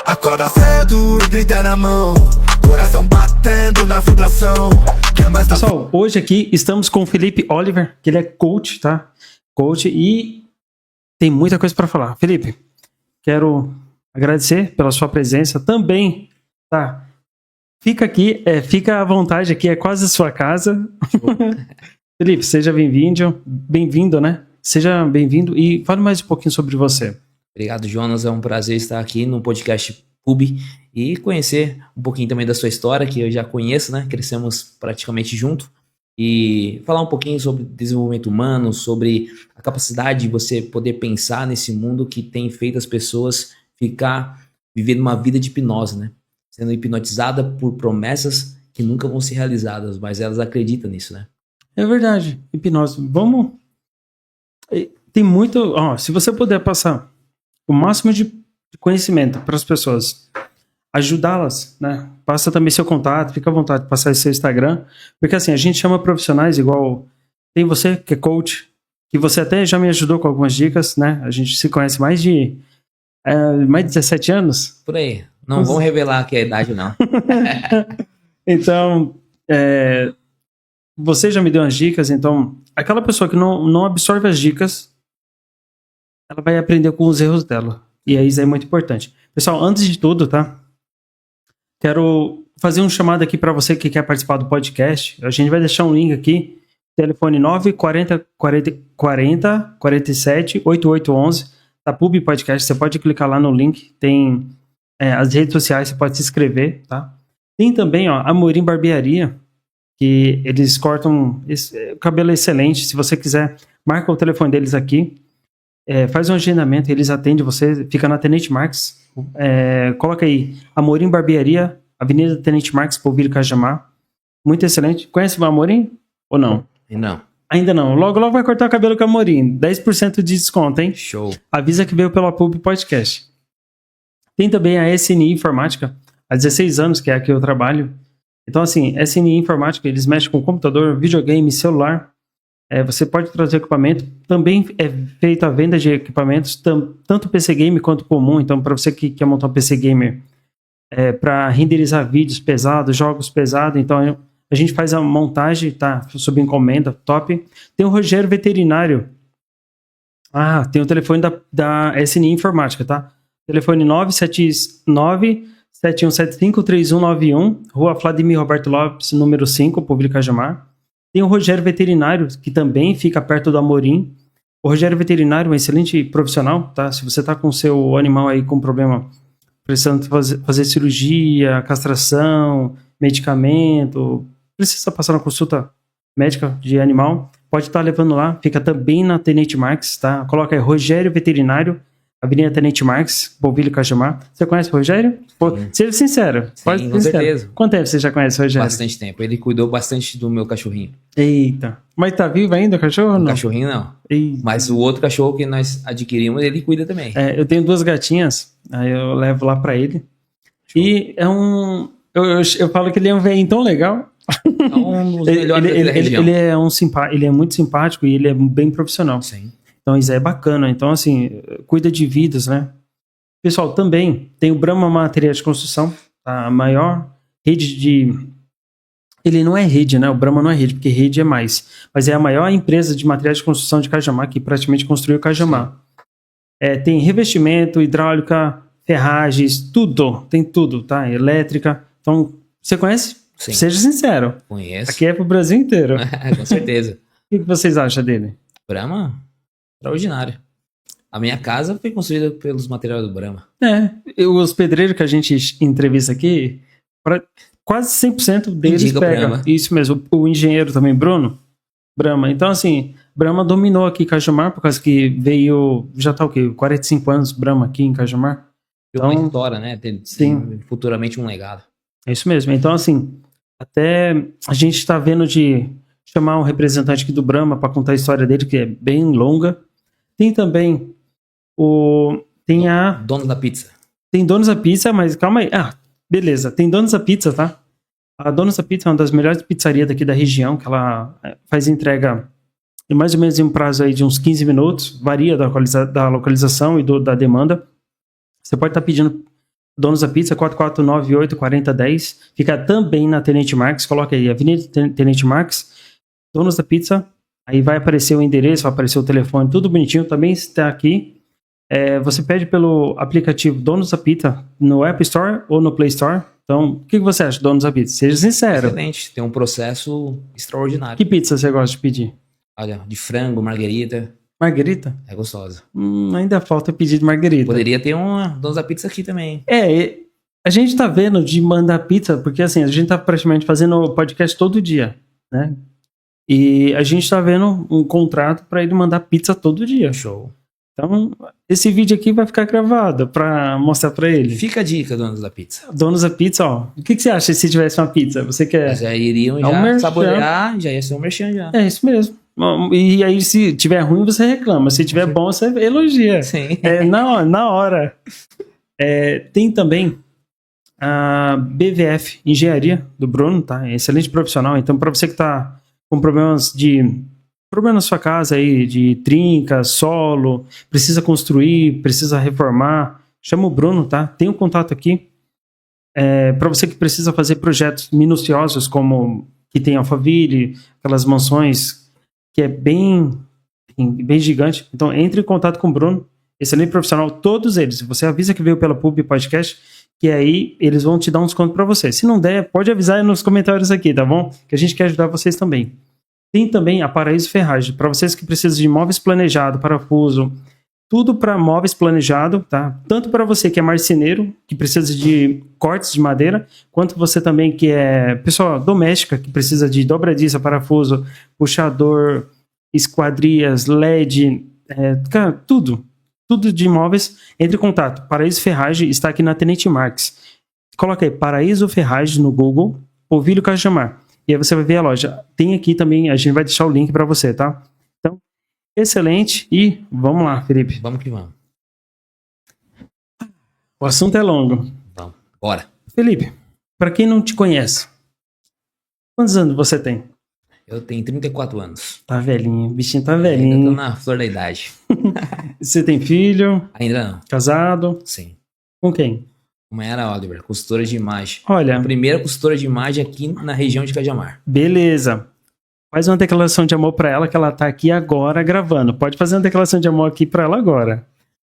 Acorda cedo e grita na mão, coração batendo na vibração. Pessoal, hoje aqui estamos com o Felipe Oliver, que ele é coach, tá? Coach, e tem muita coisa para falar. Felipe, quero agradecer pela sua presença também, tá? Fica aqui, fica à vontade aqui, é quase a sua casa. Felipe, seja bem-vindo, né? Seja bem-vindo e fale mais um pouquinho sobre você. Obrigado, Jonas. É um prazer estar aqui no podcast Pub e conhecer um pouquinho também da sua história, que eu já conheço, né? Crescemos praticamente junto. E falar um pouquinho sobre desenvolvimento humano, sobre a capacidade de você poder pensar nesse mundo que tem feito as pessoas vivendo uma vida de hipnose, né? Sendo hipnotizada por promessas que nunca vão ser realizadas, mas elas acreditam nisso, né? É verdade, hipnose. Vamos... Tem muito... se você puder passar o máximo de conhecimento para as pessoas, ajudá-las, né? Passa também seu contato, fica à vontade de passar seu Instagram, porque assim, a gente chama profissionais igual... Tem você, que é coach, que você até já me ajudou com algumas dicas, né? A gente se conhece mais de 17 anos. Por aí. Não vamos revelar aqui a idade, não. Então, você já me deu umas dicas, então, aquela pessoa que não absorve as dicas, ela vai aprender com os erros dela. E aí isso é muito importante. Pessoal, antes de tudo, tá? Quero fazer um chamado aqui para você que quer participar do podcast. A gente vai deixar um link aqui. Telefone 940 47 8811 da Pub Podcast. Você pode clicar lá no link. Tem as redes sociais, você pode se inscrever, tá? Tem também, Amorim Barbearia, que eles cortam... o cabelo é excelente. Se você quiser, marca o telefone deles aqui. Faz um agendamento, eles atendem você, fica na Tenente Marques. Coloca aí, Amorim Barbearia, Avenida Tenente Marques, Polvilho Cajamar. Muito excelente. Conhece o Amorim ou não? Não. Ainda não. Logo vai cortar o cabelo com o Amorim. 10% de desconto, hein? Show. Avisa que veio pela Pub Podcast. Tem também a SNI Informática, há 16 anos, que é a que eu trabalho. Então, assim, SNI Informática, eles mexem com computador, videogame, celular. Você pode trazer equipamento. Também é feita a venda de equipamentos, tanto PC Gamer quanto comum. Então, para você que quer montar um PC Gamer para renderizar vídeos pesados, jogos pesados, então a gente faz a montagem, tá? Sob encomenda, top. Tem o Rogério Veterinário. Tem o telefone da SNI Informática, tá? Telefone 979-7175-3191, Rua Vladimir Roberto Lopes, número 5, Público Cajamar. Tem o Rogério Veterinário, que também fica perto do Amorim. O Rogério Veterinário é um excelente profissional, tá? Se você tá com o seu animal aí com problema, precisando fazer cirurgia, castração, medicamento, precisa passar uma consulta médica de animal, pode estar levando lá, fica também na Tenente Marques, tá? Coloca aí Rogério Veterinário, Avenida Tenente Marques, Polvilho Cajamar. Você conhece o Rogério? Seja sincero. Sim, com certeza. Quanto tempo você já conhece o Rogério? Bastante tempo. Ele cuidou bastante do meu cachorrinho. Eita. Mas tá vivo ainda o cachorro ou não? O cachorrinho não. Eita. Mas o outro cachorro que nós adquirimos, ele cuida também. Eu tenho 2 gatinhas, aí eu levo lá pra ele. Show. E é um... Eu falo que ele é um velhinho tão legal. É um dos melhores da região. Ele é muito simpático e ele é bem profissional. Sim. Então isso é bacana. Então assim, cuida de vidas, né? Pessoal, também tem o Brahma Materiais de Construção, a maior rede de... Ele não é rede, né? O Brahma não é rede, porque rede é mais. Mas é a maior empresa de materiais de construção de Cajamar, que praticamente construiu Cajamar. Tem revestimento, hidráulica, ferragens, tudo. Tem tudo, tá? Elétrica. Então, você conhece? Sim. Seja sincero. Conheço. Aqui é pro Brasil inteiro. Com certeza. O que vocês acham dele? Brahma, extraordinário. A minha casa foi construída pelos materiais do Brahma. Os pedreiros que a gente entrevista aqui, quase 100% deles Indica pega. Brahma. Isso mesmo. O engenheiro também, Bruno, Brahma. Então, assim, Brahma dominou aqui em Cajamar, por causa que veio, já tá o quê? 45 anos Brahma aqui em Cajamar. Então, uma história, né? Tem futuramente um legado. É isso mesmo. Então, assim, até a gente está vendo de chamar um representante aqui do Brahma para contar a história dele, que é bem longa. Tem também Dono da pizza. Tem Donos da Pizza, mas calma aí. Beleza. Tem Donos da Pizza, tá? A Donos da Pizza é uma das melhores pizzarias daqui da região, que ela faz entrega em mais ou menos em um prazo aí de uns 15 minutos. Varia da localização e da demanda. Você pode estar pedindo Donos da Pizza, 4498-4010. Fica também na Tenente Marques. Coloca aí, Avenida Tenente Marques, Donos da Pizza. Aí vai aparecer o endereço, vai aparecer o telefone, tudo bonitinho. Também está aqui. Você pede pelo aplicativo Donos da Pizza no App Store ou no Play Store. Então, o que você acha, Donos da Pizza? Seja sincero. Excelente, tem um processo extraordinário. Que pizza você gosta de pedir? Olha, de frango, marguerita, Marguerita? é gostosa. Ainda falta pedir de marguerita. Poderia ter uma Donos da Pizza aqui também. A gente tá vendo de mandar pizza, porque assim, a gente tá praticamente fazendo podcast todo dia, né? E a gente tá vendo um contrato para ele mandar pizza todo dia. Show. Então, esse vídeo aqui vai ficar gravado para mostrar para ele. Fica a dica, Donos da Pizza. Donos da Pizza, ó. O que você acha se tivesse uma pizza? Você quer... Já iriam um já merchan. saborear, já ia ser um merchan já. É isso mesmo. E aí, se tiver ruim, você reclama. Se tiver bom, você elogia. Sim. Na hora. Tem também a BVF Engenharia do Bruno, tá? Excelente profissional. Então, para você que tá com problema na sua casa aí, de trinca, solo, precisa construir, precisa reformar, chama o Bruno, tá? Tem um contato aqui. Para você que precisa fazer projetos minuciosos, como que tem Alphaville, aquelas mansões que é bem gigante. Então, entre em contato com o Bruno, excelente profissional, todos eles. Você avisa que veio pela Pub Podcast, que aí eles vão te dar um desconto para você. Se não der, pode avisar aí nos comentários aqui, tá bom? Que a gente quer ajudar vocês também. Tem também a Paraíso Ferragem, para vocês que precisam de móveis planejados, parafuso, tudo para móveis planejado, tá? Tanto para você que é marceneiro, que precisa de cortes de madeira, quanto você também que é pessoa doméstica, que precisa de dobradiça, parafuso, puxador, esquadrias, LED, cara, tudo de móveis. Entre em contato. Paraíso Ferragem está aqui na Tenente Marques. Coloca aí Paraíso Ferragem no Google, Polvilho Cajamar. E aí você vai ver a loja. Tem aqui também, a gente vai deixar o link para você, tá? Então, excelente. E vamos lá, Felipe. Vamos que vamos. O assunto é longo. Vamos. Bora. Felipe, para quem não te conhece, quantos anos você tem? Eu tenho 34 anos. Tá velhinho, o bichinho tá Ainda tô velhinho. na flor da idade. Você tem filho? Ainda não. Casado? Sim. Com quem? Mayara Oliver, consultora de imagem. Olha, A primeira consultora de imagem aqui na região de Cajamar. beleza. Faz uma declaração de amor pra ela, que ela tá aqui agora gravando. Pode fazer uma declaração de amor aqui pra ela agora.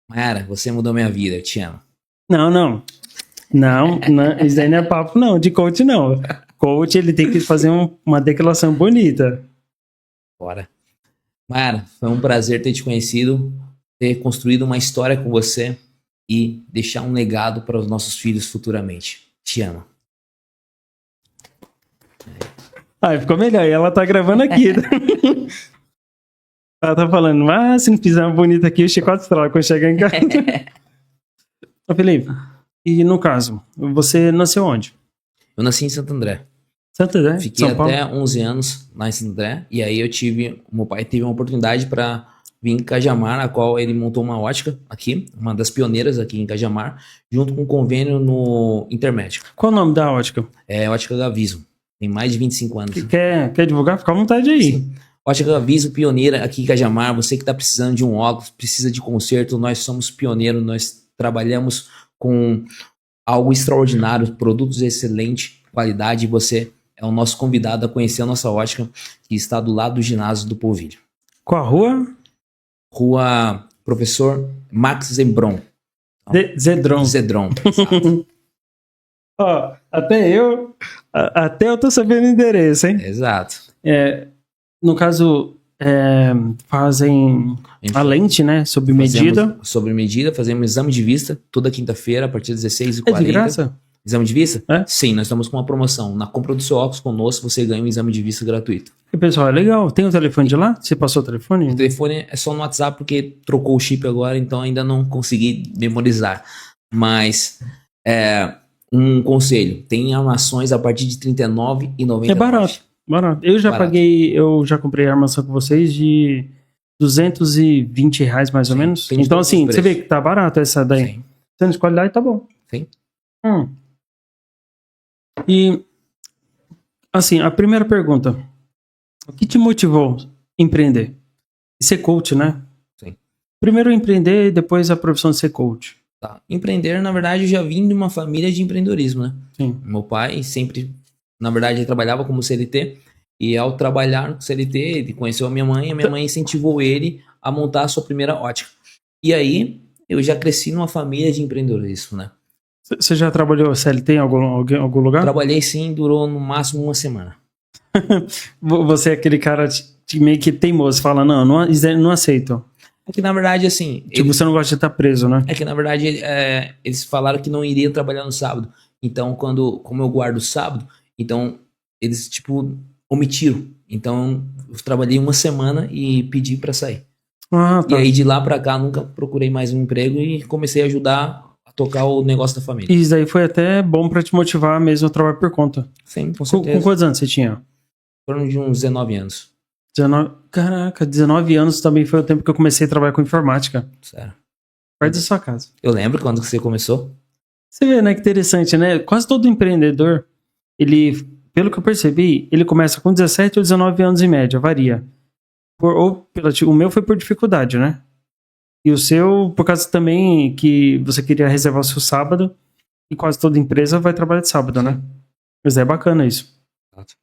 Mayara, você mudou minha vida, eu te amo. Não, isso aí não é papo não, de coach não. Coach, ele tem que fazer uma declaração bonita. Bora. Mayara, foi um prazer ter te conhecido, ter construído uma história com você e deixar um legado para os nossos filhos futuramente. Te amo. Ficou melhor. E ela tá gravando aqui. Ela tá falando, se não fizer uma bonita aqui, o chicote estrala quando chegar em casa. Ô, Felipe, e no caso, você nasceu onde? Eu nasci em Santo André. Santo André? Fiquei São Paulo? até 11 anos lá em Santo André. E aí meu pai teve uma oportunidade para vir em Cajamar, a qual ele montou uma ótica aqui, uma das pioneiras aqui em Cajamar, junto com um convênio no Intermédico. Qual o nome da ótica? É Ótica Gaviso. Tem mais de 25 anos. Quer divulgar? Fica à vontade aí. Sim. Ótica Gaviso, pioneira aqui em Cajamar. Você que está precisando de um óculos, precisa de conserto, nós somos pioneiros, nós trabalhamos com algo extraordinário, produtos de excelente qualidade. Você é o nosso convidado a conhecer a nossa ótica, que está do lado do ginásio do Polvilho. Qual a rua? Rua Professor Max Zebron. Zedron. Zedron. Exato. Ó, até eu tô sabendo o endereço, hein? Exato. No caso, fazem a lente, né? Sob medida. Sob medida, fazemos exame de vista toda quinta-feira, a partir das 16h40. É de graça? Exame de vista? É? Sim, nós estamos com uma promoção. Na compra do seu óculos conosco, você ganha um exame de vista gratuito. E, pessoal, é legal. Tem o telefone de lá? Você passou o telefone? O telefone é só no WhatsApp, porque trocou o chip agora, então ainda não consegui memorizar. Mas, um conselho, tem armações a partir de R$ 39,99. É barato. Eu já Barato. paguei, eu já comprei a armação com vocês de R$220 mais ou Sim, menos. tem de Então, todos assim, os você vê preços. que tá barato essa daí. Sim. Sendo de qualidade, tá bom. Sim. E, assim, a primeira pergunta. O que te motivou a empreender? E ser coach, né? Sim. Primeiro empreender e depois a profissão de ser coach. Tá. Empreender, na verdade, eu já vim de uma família de empreendedorismo, né? Sim. Meu pai sempre, na verdade, ele trabalhava como CLT. E ao trabalhar no CLT, ele conheceu a minha mãe incentivou ele a montar a sua primeira ótica. E aí, eu já cresci numa família de empreendedorismo, né? Você já trabalhou CLT em algum lugar? Trabalhei sim, durou no máximo uma semana. Você é aquele cara meio que teimoso, fala, não aceito. É que na verdade, assim. Tipo, você não gosta de estar preso, né? É que na verdade eles falaram que não iria trabalhar no sábado. Então, como eu guardo o sábado, então eles, tipo, omitiram. Então, eu trabalhei uma semana e pedi pra sair. Ah, E tá. aí de lá pra cá, nunca procurei mais um emprego e comecei a ajudar a tocar o negócio da família. Isso daí foi até bom pra te motivar mesmo a trabalhar por conta. Sim, com Com certeza. quantos anos você tinha? Foram de uns 19 anos. 19. Caraca, 19 anos também foi o tempo que eu comecei a trabalhar com informática. Sério. Perto da sua casa. Eu lembro quando você começou. Você vê, né, que interessante, né? Quase todo empreendedor, ele, pelo que eu percebi, ele começa com 17 ou 19 anos em média, varia. O meu foi por dificuldade, né? E o seu, por causa também que você queria reservar o seu sábado, e quase toda empresa vai trabalhar de sábado, né? Mas é bacana isso. Exato.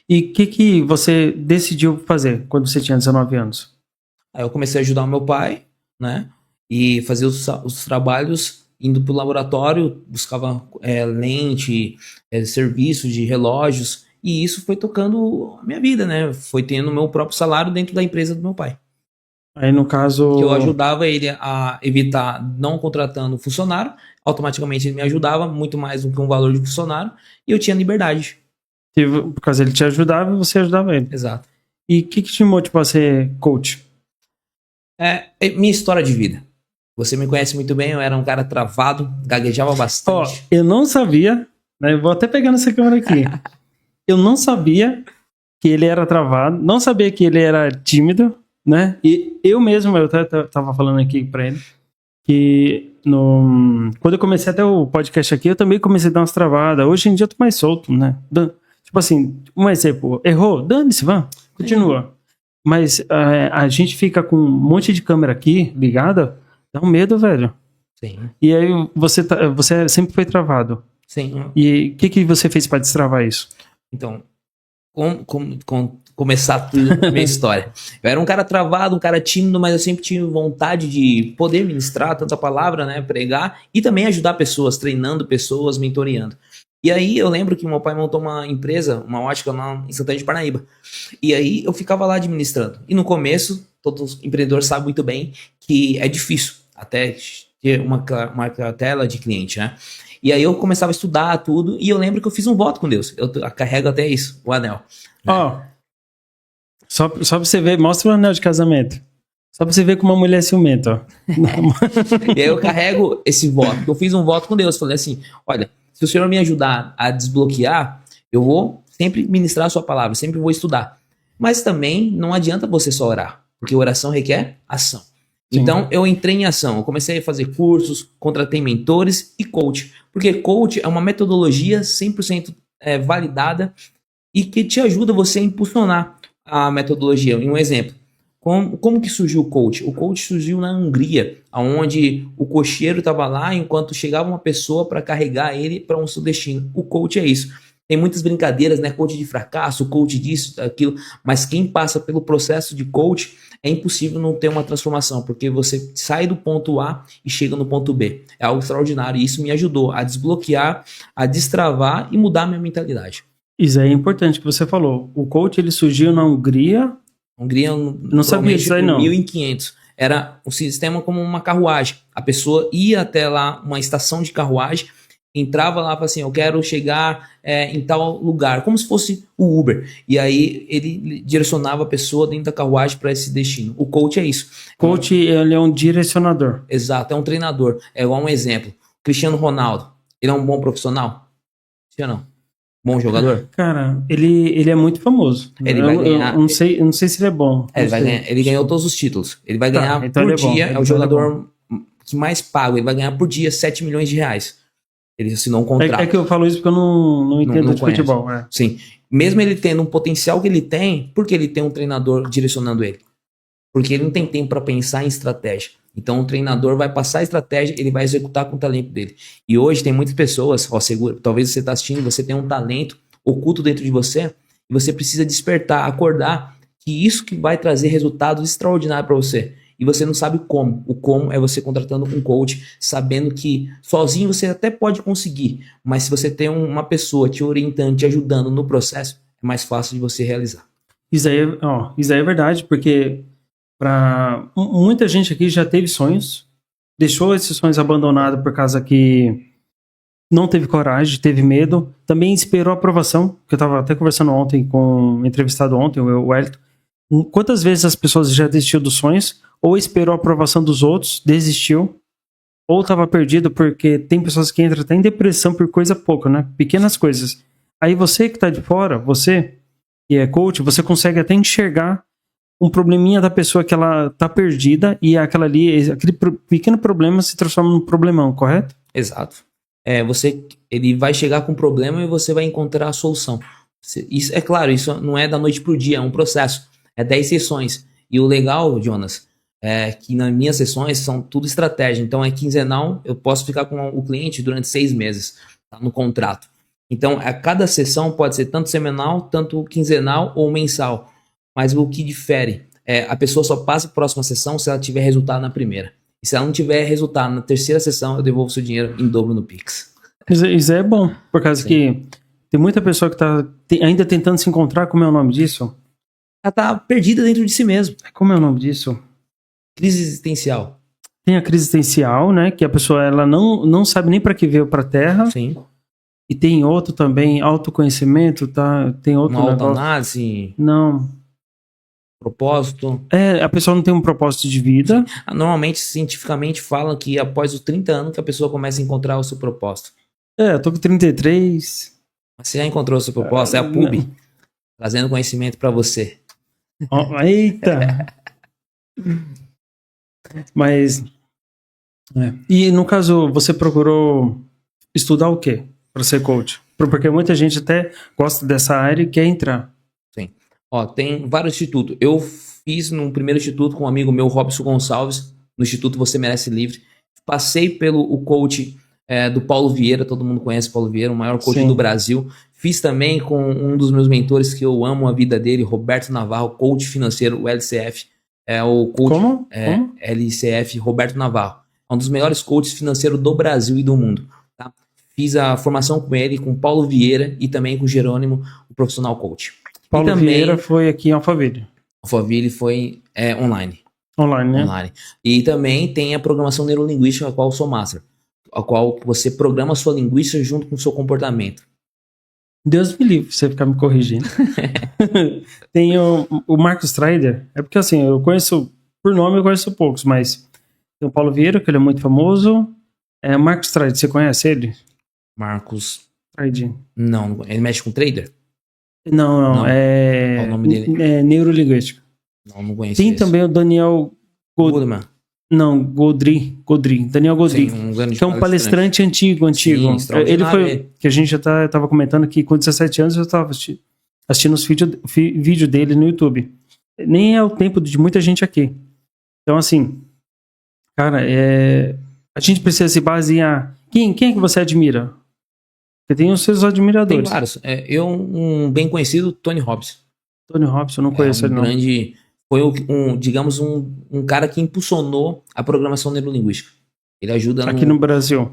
E o que você decidiu fazer quando você tinha 19 anos? Aí eu comecei a ajudar o meu pai, né? E fazer os trabalhos indo pro laboratório, buscava lente, serviço de relógios, e isso foi tocando a minha vida, né? Foi tendo o meu próprio salário dentro da empresa do meu pai. Aí, no caso... Que eu ajudava ele a evitar não contratando funcionário, automaticamente ele me ajudava, muito mais do que um valor de funcionário, e eu tinha liberdade. Por causa ele te ajudava e você ajudava ele. Exato. E o que te motivou a ser coach? É minha história de vida. Você me conhece muito bem, eu era um cara travado, gaguejava Ó, bastante. eu não sabia, né? Eu vou até pegar nessa câmera aqui. Eu não sabia que ele era travado, não sabia que ele era tímido, né? E eu mesmo, eu tava falando aqui pra ele, que quando eu comecei até o podcast aqui, eu também comecei a dar umas travadas. Hoje em dia eu tô mais solto, né? Tipo assim, um exemplo, errou, dane-se, vá, continua. Mas a gente fica com um monte de câmera aqui ligada, dá um medo, velho. Sim. E aí você sempre foi travado. Sim. E o que você fez pra destravar isso? Então, começar tudo a minha história. Eu era um cara travado, um cara tímido, mas eu sempre tive vontade de poder ministrar tanta palavra, né? Pregar e também ajudar pessoas, treinando pessoas, mentoreando. E aí eu lembro que meu pai montou uma empresa, uma ótica lá em Santana de Parnaíba. E aí eu ficava lá administrando. E no começo, todos os empreendedores sabem muito bem que é difícil até ter uma cartela de cliente, né? E aí eu começava a estudar tudo e eu lembro que eu fiz um voto com Deus. Eu carrego até isso, o anel. Ó, só pra você ver, mostra o anel de casamento. Só pra você ver como uma mulher é ciumenta, ó. E aí eu carrego esse voto. Eu fiz um voto com Deus. Falei assim, olha, se o Senhor me ajudar a desbloquear, eu vou sempre ministrar a sua palavra, sempre vou estudar. Mas também não adianta você só orar, porque oração requer ação. Sim. Então eu entrei em ação, eu comecei a fazer cursos, contratei mentores e coach. Porque coach é uma metodologia 100% validada e que te ajuda você a impulsionar a metodologia. Um exemplo, como que surgiu o coach? O coach surgiu na Hungria, onde o cocheiro estava lá enquanto chegava uma pessoa para carregar ele para um seu destino. O coach é isso. Tem muitas brincadeiras, né? Coach de fracasso, coach disso, daquilo. Mas quem passa pelo processo de coach é impossível não ter uma transformação, porque você sai do ponto A e chega no ponto B. É algo extraordinário e isso me ajudou a desbloquear, a destravar e mudar minha mentalidade. Isso aí é importante que você falou. O coach ele surgiu na Hungria. Hungria não sabia disso aí, não. 1500. Era um sistema como uma carruagem. A pessoa ia até lá, uma estação de carruagem, entrava lá e falava assim, eu quero chegar em tal lugar, como se fosse o Uber. E aí ele direcionava a pessoa dentro da carruagem para esse destino. O coach é isso. Coach, ele é um direcionador. Exato, é um treinador. É igual um exemplo. Cristiano Ronaldo, ele é um bom profissional? Sim ou não? Bom jogador? Cara, ele é muito famoso. Ele vai ganhar. Eu não sei se ele é bom. Ele ganhou todos os títulos. Ele vai ganhar então por ele é bom. dia. É o Então jogador que mais paga. Ele vai ganhar por dia 7 milhões de reais. Ele assinou um contrato. É que eu falo isso porque eu não entendo de futebol. Sim. Mesmo ele tendo um potencial que ele tem, porque ele tem um treinador direcionando ele. porque ele não tem tempo para pensar em estratégia. Então o treinador vai passar a estratégia, ele vai executar com o talento dele. E hoje tem muitas pessoas, talvez você está assistindo, você tem um talento oculto dentro de você, e você precisa despertar, acordar, que isso que vai trazer resultados extraordinários para você. E você não sabe como. O como é você contratando um coach, sabendo que sozinho você até pode conseguir, mas se você tem uma pessoa te orientando, te ajudando no processo, é mais fácil de você realizar. Isso aí é verdade, porque muita gente aqui já teve sonhos, deixou esses sonhos abandonados por causa que não teve coragem, teve medo, também esperou a aprovação, que eu estava até conversando ontem com um entrevistado ontem, o Wellington. Quantas vezes as pessoas já desistiram dos sonhos, ou esperou a aprovação dos outros, desistiu, ou estava perdido, porque tem pessoas que entram até em depressão por coisa pouca, né? Pequenas coisas. Aí você que está de fora, você que é coach, você consegue até enxergar um probleminha da pessoa que ela tá perdida e aquele pequeno problema se transforma num problemão, correto? Exato. Ele vai chegar com um problema e você vai encontrar a solução. Isso, é claro, isso não é da noite pro dia, é um processo. É 10 sessões. E o legal, Jonas, é que nas minhas sessões são tudo estratégia. Então é quinzenal, eu posso ficar com o cliente durante 6 meses, tá, no contrato. Então a cada sessão pode ser tanto semanal, tanto quinzenal ou mensal. Mas o que difere é a pessoa só passa a próxima sessão se ela tiver resultado na primeira. E se ela não tiver resultado na terceira sessão, eu devolvo seu dinheiro em dobro no Pix. Isso é bom, por causa que tem muita pessoa que tá ainda tentando se encontrar. Como é o nome disso? Ela tá perdida dentro de si mesmo. Como é o nome disso? Crise existencial. Tem a crise existencial, né? Que a pessoa ela não sabe nem para que veio para a Terra. Sim. E tem outro também, autoconhecimento, tá? Tem outro Uma negócio. autoanálise. Não. Propósito. A pessoa não tem um propósito de vida. Normalmente, cientificamente, falam que após os 30 anos que a pessoa começa a encontrar o seu propósito. Eu tô com 33. Mas você já encontrou o seu propósito? É a PUB. Trazendo conhecimento para você. Eita! Mas... E no caso, você procurou estudar o quê para ser coach? Porque muita gente até gosta dessa área e quer entrar. Sim. Tem vários institutos. Eu fiz no primeiro instituto com um amigo meu, Robson Gonçalves, no Instituto Você Merece Livre. Passei pelo coach do Paulo Vieira, todo mundo conhece o Paulo Vieira, o maior coach Sim. do Brasil. Fiz também com um dos meus mentores que eu amo a vida dele, Roberto Navarro, coach financeiro, o LCF. O coach, Como? LCF, Roberto Navarro. É um dos melhores coaches financeiros do Brasil e do mundo. Tá? Fiz a formação com ele, com Paulo Vieira e também com Jerônimo, o profissional coach. Paulo e também, Vieira foi aqui em Alphaville. Alphaville foi online. Online, né? Online. E também tem a programação neurolinguística, a qual eu sou master. A qual você programa a sua linguística junto com o seu comportamento. Deus me livre você ficar me corrigindo. Tem o Marcos Trader. É porque assim, eu conheço, por nome eu conheço poucos, mas tem o Paulo Vieira, que ele é muito famoso. Marcos Trader, você conhece ele? Marcos... Trader. Não, ele mexe com trader? Não. Qual o nome dele? É neurolinguística. Não conheço. Tem também o Daniel Goodman. Não, Godri. Daniel Godri. Sim, que é um palestrante antigo. Sim, Ele foi, que a gente já tava comentando que com 17 anos eu tava assistindo os vídeos dele no YouTube. Nem é o tempo de muita gente aqui. Então, assim, cara, a gente precisa se basear. Quem é que você admira? Porque tem os seus admiradores. Tem vários. Um bem conhecido, Tony Robbins. Tony Robbins, eu não conheço ele, não. Foi digamos, um cara que impulsionou a programação neurolinguística. Ele ajuda aqui no Brasil.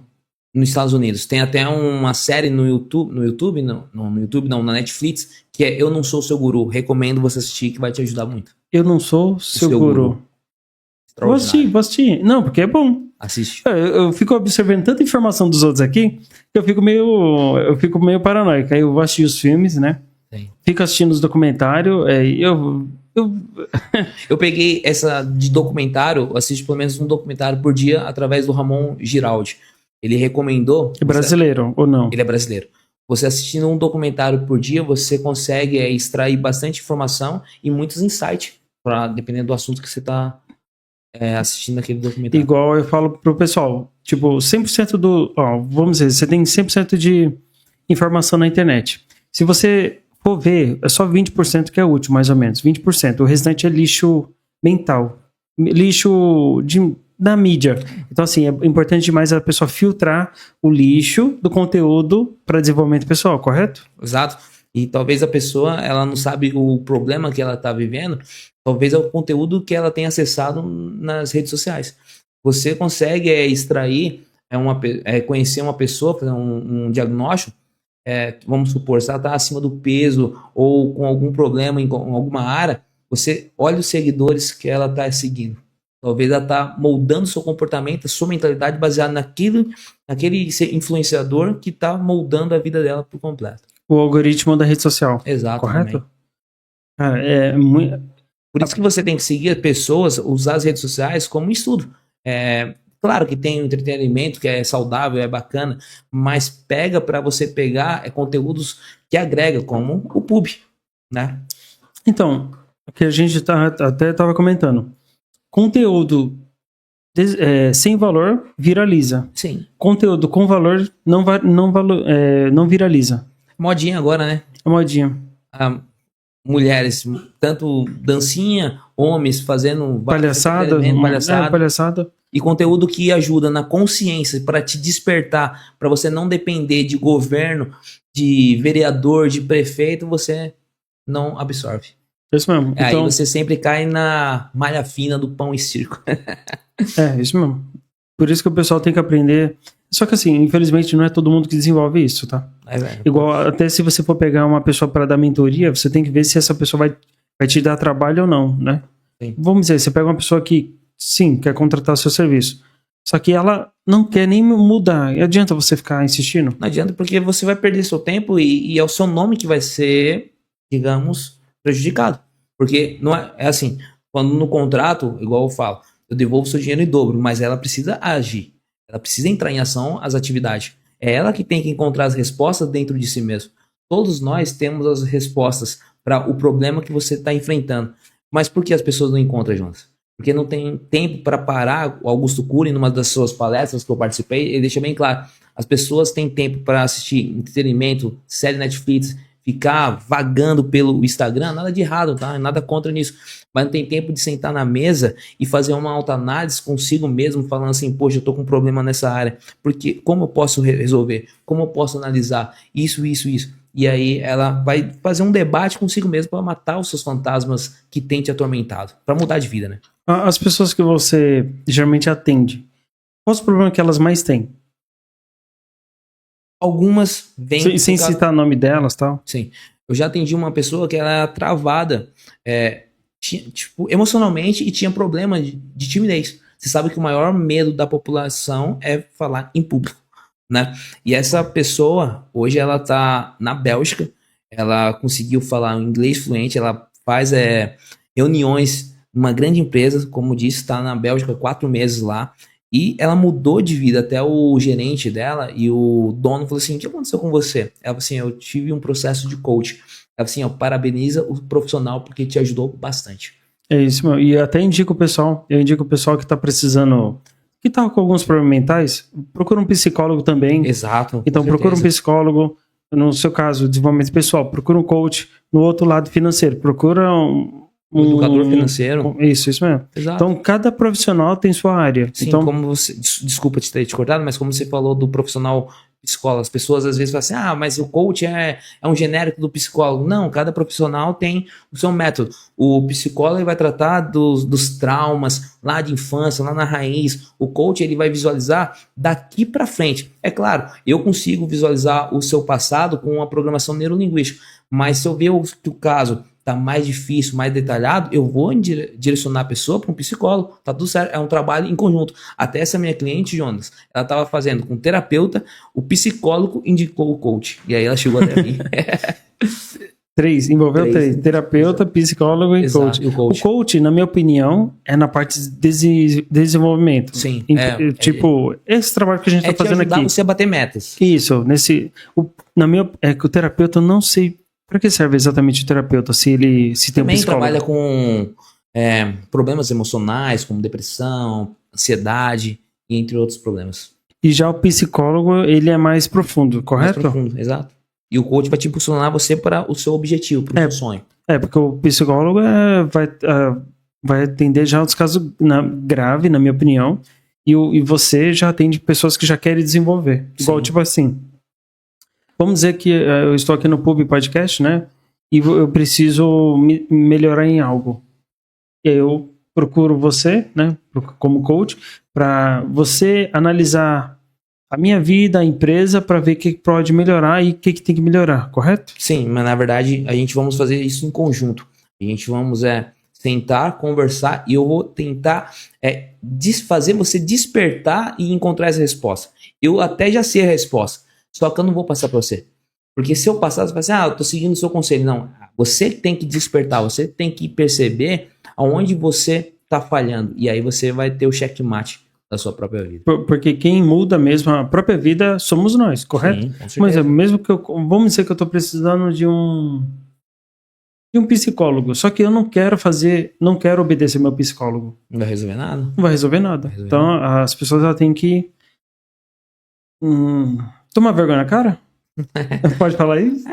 Nos Estados Unidos. Tem até uma série no YouTube, na Netflix, que é Eu Não Sou Seu Guru. Recomendo você assistir, que vai te ajudar muito. Eu Não Sou Seu Guru. Vou assistir. Não, porque é bom. Assiste. Eu fico observando tanta informação dos outros aqui que eu fico meio paranoico. Aí eu vou assistir os filmes, né? Sim. Fico assistindo os documentários. Eu peguei essa de documentário, assisto pelo menos um documentário por dia através do Ramon Giraldi. Ele recomendou... É brasileiro ou não? Ele é brasileiro. Você assistindo um documentário por dia, você consegue extrair bastante informação e muitos insights, dependendo do assunto que você está assistindo aquele documentário. Igual eu falo pro pessoal, tipo, 100% vamos dizer, você tem 100% de informação na internet. Se você for ver, é só 20% que é útil, mais ou menos. 20%. O restante é lixo mental, lixo da mídia. Então, assim, é importante demais a pessoa filtrar o lixo do conteúdo para desenvolvimento pessoal, correto? Exato. E talvez a pessoa, ela não sabe o problema que ela está vivendo, talvez é o conteúdo que ela tem acessado nas redes sociais. Você consegue extrair, conhecer uma pessoa, fazer um diagnóstico, vamos supor, se ela está acima do peso ou com algum problema em alguma área, você olha os seguidores que ela está seguindo. Talvez ela está moldando seu comportamento, sua mentalidade baseada naquele influenciador que está moldando a vida dela por completo. O algoritmo da rede social. Exato. Correto? Cara, é muito... Por isso que você tem que seguir pessoas, usar as redes sociais como estudo. Claro que tem o entretenimento que é saudável, é bacana, mas pega para você pegar conteúdos que agregam, como o pub, né? Então, o que a gente até estava comentando. Conteúdo sem valor viraliza. Sim. Conteúdo com valor não viraliza. Modinha agora, né? É modinha. Mulheres, tanto dancinha, homens fazendo Palhaçada. Palhaçada. E conteúdo que ajuda na consciência para te despertar, para você não depender de governo, de vereador, de prefeito, você não absorve. Isso mesmo. Aí você sempre cai na malha fina do pão e circo. Isso mesmo. Por isso que o pessoal tem que aprender. Só que assim, infelizmente não é todo mundo que desenvolve isso, tá? Igual, até se você for pegar uma pessoa para dar mentoria, você tem que ver se essa pessoa vai te dar trabalho ou não, né? Sim. Vamos dizer, você pega uma pessoa que, sim, quer contratar seu serviço, só que ela não quer nem mudar. E adianta você ficar insistindo? Não adianta, porque você vai perder seu tempo e é o seu nome que vai ser, digamos, prejudicado. Porque não é assim, quando no contrato, igual eu falo, eu devolvo seu dinheiro em dobro, mas ela precisa agir. Ela precisa entrar em ação as atividades. É ela que tem que encontrar as respostas dentro de si mesmo. Todos nós temos as respostas para o problema que você está enfrentando. Mas por que as pessoas não encontram, Jonas? Porque não tem tempo para parar. O Augusto Cury, numa das suas palestras que eu participei, ele deixa bem claro. As pessoas têm tempo para assistir entretenimento, série Netflix, ficar vagando pelo Instagram, nada de errado, tá? Nada contra nisso. Mas não tem tempo de sentar na mesa e fazer uma autoanálise consigo mesmo, falando assim, poxa, eu tô com um problema nessa área. Porque como eu posso resolver? Como eu posso analisar isso? E aí ela vai fazer um debate consigo mesmo para matar os seus fantasmas que têm te atormentado, para mudar de vida, né? As pessoas que você geralmente atende, qual o problema que elas mais têm? Algumas vêm... Sem citar o nome delas e tal? Sim. Eu já atendi uma pessoa que ela era travada emocionalmente e tinha problema de timidez. Você sabe que o maior medo da população é falar em público, né? E essa pessoa, hoje ela tá na Bélgica, ela conseguiu falar inglês fluente, ela faz reuniões numa grande empresa, como disse, está na Bélgica 4 meses lá, e ela mudou de vida. Até o gerente dela e o dono falou assim, o que aconteceu com você? Ela falou assim, eu tive um processo de coaching. Ela falou assim, parabeniza o profissional porque te ajudou bastante. É isso, meu. E até indico o pessoal, que está precisando, que tá com alguns problemas mentais, procura um psicólogo também. Exato. Então procura um psicólogo, no seu caso, desenvolvimento pessoal, procura um coach, no outro lado financeiro, procura um educador financeiro. Isso mesmo. Exato. Então, cada profissional tem sua área. Sim, então, como você... Desculpa te ter te cortado, mas como você falou do profissional psicólogo, as pessoas às vezes falam assim, mas o coach é um genérico do psicólogo. Não, cada profissional tem o seu método. O psicólogo vai tratar dos traumas lá de infância, lá na raiz. O coach ele vai visualizar daqui para frente. É claro, eu consigo visualizar o seu passado com uma programação neurolinguística, mas se eu ver que o caso tá mais difícil, mais detalhado, eu vou direcionar a pessoa para um psicólogo, tá tudo certo, é um trabalho em conjunto. Até essa minha cliente, Jonas, ela tava fazendo com o terapeuta, o psicólogo indicou o coach, e aí ela chegou até mim. Envolveu três. Terapeuta, psicólogo e coach. O coach, na minha opinião, é na parte de desenvolvimento. Sim. Esse trabalho que a gente tá fazendo aqui. Você a bater metas. Isso, que o terapeuta, eu não sei para que serve exatamente o terapeuta, se tem um psicólogo. Também trabalha com problemas emocionais, como depressão, ansiedade, e entre outros problemas. E já o psicólogo, ele é mais profundo, correto? Mais profundo, exato. E o coach vai te impulsionar você para o seu objetivo, para o seu sonho. Porque o psicólogo vai atender já os casos graves, na minha opinião, e você já atende pessoas que já querem desenvolver. Igual, Sim. tipo assim, vamos dizer que eu estou aqui no Pub Podcast, né? E eu preciso melhorar em algo. E aí eu procuro você, né, como coach, para você analisar a minha vida, a empresa, para ver o que pode melhorar e o que tem que melhorar, correto? Sim, mas na verdade a gente vamos fazer isso em conjunto. A gente vamos sentar, conversar e eu vou tentar fazer você despertar e encontrar essa resposta. Eu até já sei a resposta, só que eu não vou passar para você. Porque se eu passar, você vai assim, eu tô seguindo o seu conselho. Não, você tem que despertar, você tem que perceber aonde você tá falhando. E aí você vai ter o checkmate da sua própria vida. Porque quem muda mesmo a própria vida somos nós, correto? Sim, com certeza. Mas mesmo que vamos dizer que eu tô precisando de um psicólogo, só que eu não quero obedecer meu psicólogo. Não vai resolver nada. Não vai resolver nada. resolver Então as pessoas elas têm que tomar vergonha na cara? Pode falar isso?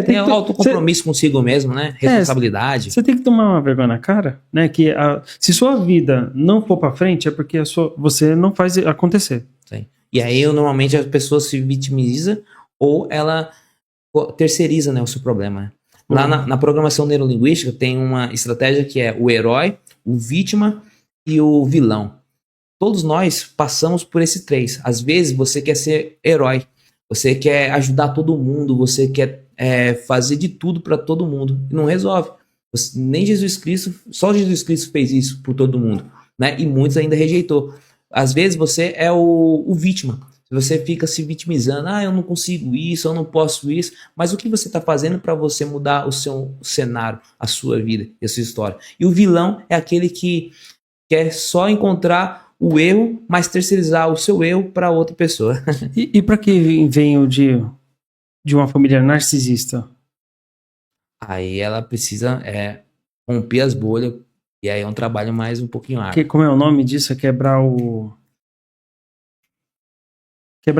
Tem um autocompromisso consigo mesmo, né? Responsabilidade. Você tem que tomar uma vergonha na cara, né? Que se sua vida não for pra frente, é porque você não faz acontecer. Sim. E aí, normalmente, a pessoa se vitimiza ou ela terceiriza, né, o seu problema. Né? Lá na programação neurolinguística tem uma estratégia que é o herói, o vítima e o vilão. Todos nós passamos por esses três. Às vezes, você quer ser herói. Você quer ajudar todo mundo, você quer fazer de tudo para todo mundo. E não resolve. Nem Jesus Cristo, só Jesus Cristo fez isso por todo mundo. Né? E muitos ainda rejeitou. Às vezes você é o vítima. Você fica se vitimizando. Eu não consigo isso, eu não posso isso. Mas o que você está fazendo para você mudar o seu cenário, a sua vida e a sua história? E o vilão é aquele que quer só encontrar o erro, mas terceirizar o seu erro para outra pessoa. E para que venho de uma família narcisista? Aí ela precisa romper as bolhas, e aí é um trabalho mais um pouquinho árduo. Como é o nome disso? É quebrar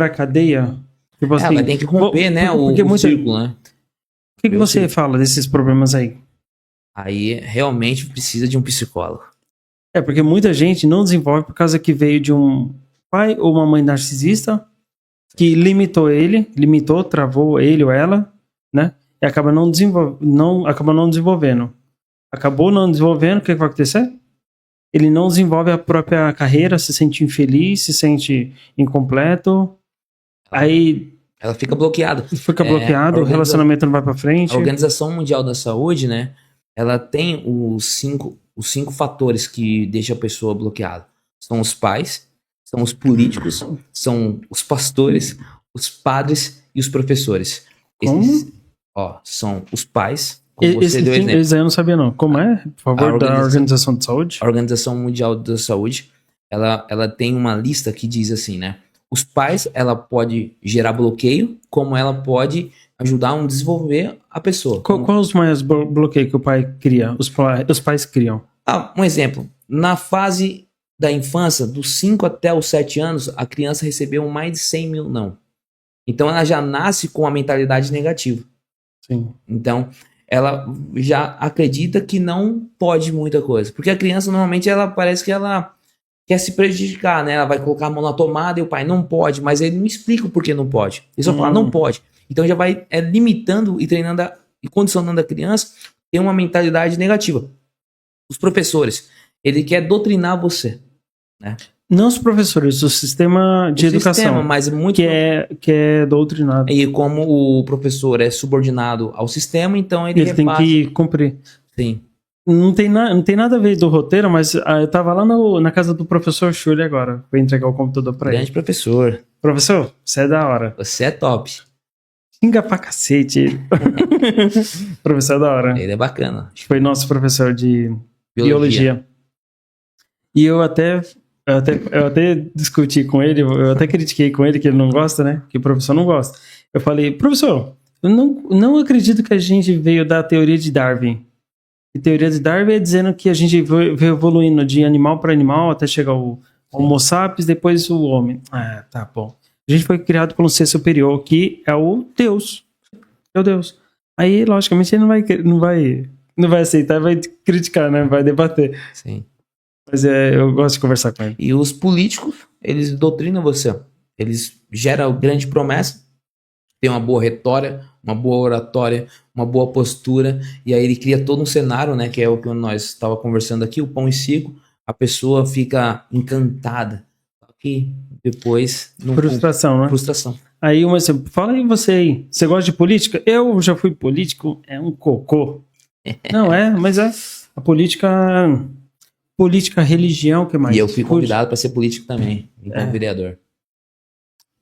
a cadeia? Tipo assim, Ela tem que romper, né, o círculo, né? O que você fala desses problemas aí? Aí realmente precisa de um psicólogo. Porque muita gente não desenvolve por causa que veio de um pai ou uma mãe narcisista que travou ele ou ela, né? E acaba não desenvolvendo. Acabou não desenvolvendo, o que vai acontecer? Ele não desenvolve a própria carreira, se sente infeliz, se sente incompleto. Aí ela fica bloqueada. O relacionamento não vai pra frente. A Organização Mundial da Saúde, né? Ela tem os cinco fatores que deixam a pessoa bloqueada. São os pais, são os políticos, são os pastores, os padres e os professores. Como? São os pais, como você deu exemplo. Esse aí eu não sabia não. Como é? Por favor, da Organização de Saúde? A Organização Mundial da Saúde, ela tem uma lista que diz assim, né? Os pais, ela pode gerar bloqueio, como ela pode ajudar a desenvolver a pessoa. Qual os maiores bloqueios que o pai cria? Os pais criam? Um exemplo. Na fase da infância, dos 5 até os 7 anos, a criança recebeu mais de 100 mil não. Então, ela já nasce com a mentalidade negativa. Sim. Então, ela já acredita que não pode muita coisa. Porque a criança, normalmente, ela parece que ela quer se prejudicar, né? Ela vai colocar a mão na tomada e o pai não pode, mas ele não explica o porquê não pode. Ele só fala, não pode. Então já vai limitando e treinando e condicionando a criança a ter uma mentalidade negativa. Os professores, ele quer doutrinar você, né? Não os professores, o sistema de educação. Mas muito que é doutrinado. E como o professor é subordinado ao sistema, então ele tem que cumprir. Sim. Não tem nada a ver do roteiro, mas eu tava lá na casa do professor Shuli agora, pra entregar o computador pra ele. Grande professor. Professor, você é da hora. Você é top. Xinga pra cacete. Professor é da hora. Ele é bacana. Foi nosso professor de biologia. E eu até discuti com ele, eu até critiquei com ele que ele não gosta, né? Que o professor não gosta. Eu falei, professor, eu não acredito que a gente veio da teoria de Darwin. E teoria de Darwin é dizendo que a gente veio evoluindo de animal para animal até chegar ao Homo sapiens, depois o homem. Tá bom. A gente foi criado por um ser superior que é o Deus. É o Deus. Aí, logicamente, ele não vai Não vai aceitar, vai criticar, né? Vai debater. Sim. Mas eu gosto de conversar com ele. E os políticos, eles doutrinam você. Eles geram grande promessa, tem uma boa retória, uma boa oratória, uma boa postura, e aí ele cria todo um cenário, né, que é o que nós estava conversando aqui, o pão e circo, a pessoa fica encantada. Só que depois... Frustração, né? Frustração. Aí, fala aí você aí. Você gosta de política? Eu já fui político, é um cocô. Não é, mas é. A política, religião, o que mais? E eu fui convidado para ser político também, então vereador.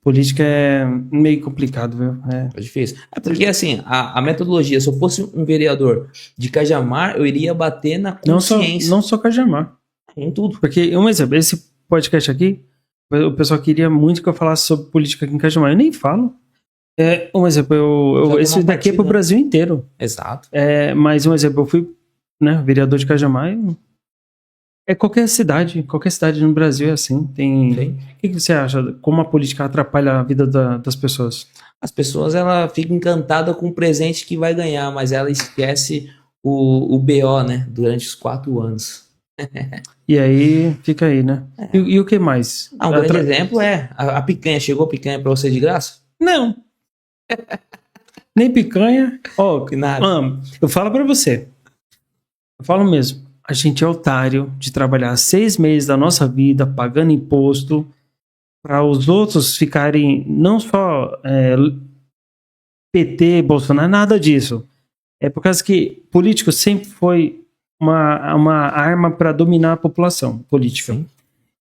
Política é meio complicado, viu? É difícil. É porque, assim, a metodologia, se eu fosse um vereador de Cajamar, eu iria bater na consciência. Não só Cajamar. Em tudo. Porque, um exemplo, esse podcast aqui, o pessoal queria muito que eu falasse sobre política aqui em Cajamar. Eu nem falo. Um exemplo, esse daqui é pro Brasil inteiro. Exato. Mas, um exemplo, eu fui, né, vereador de Cajamar. Qualquer cidade no Brasil é assim. O que você acha? Como a política atrapalha a vida das pessoas? As pessoas, ela fica encantada com o presente que vai ganhar, mas ela esquece o BO, né? Durante os 4 anos. E aí, fica aí, né? E o que mais? Um grande exemplo é a picanha. Chegou a picanha pra você de graça? Não. Nem picanha. Nada. Eu falo pra você. Eu falo mesmo. A gente é otário de trabalhar 6 meses da nossa vida pagando imposto para os outros ficarem, não só PT, Bolsonaro, nada disso. É por causa que político sempre foi uma arma para dominar a população política. Sim.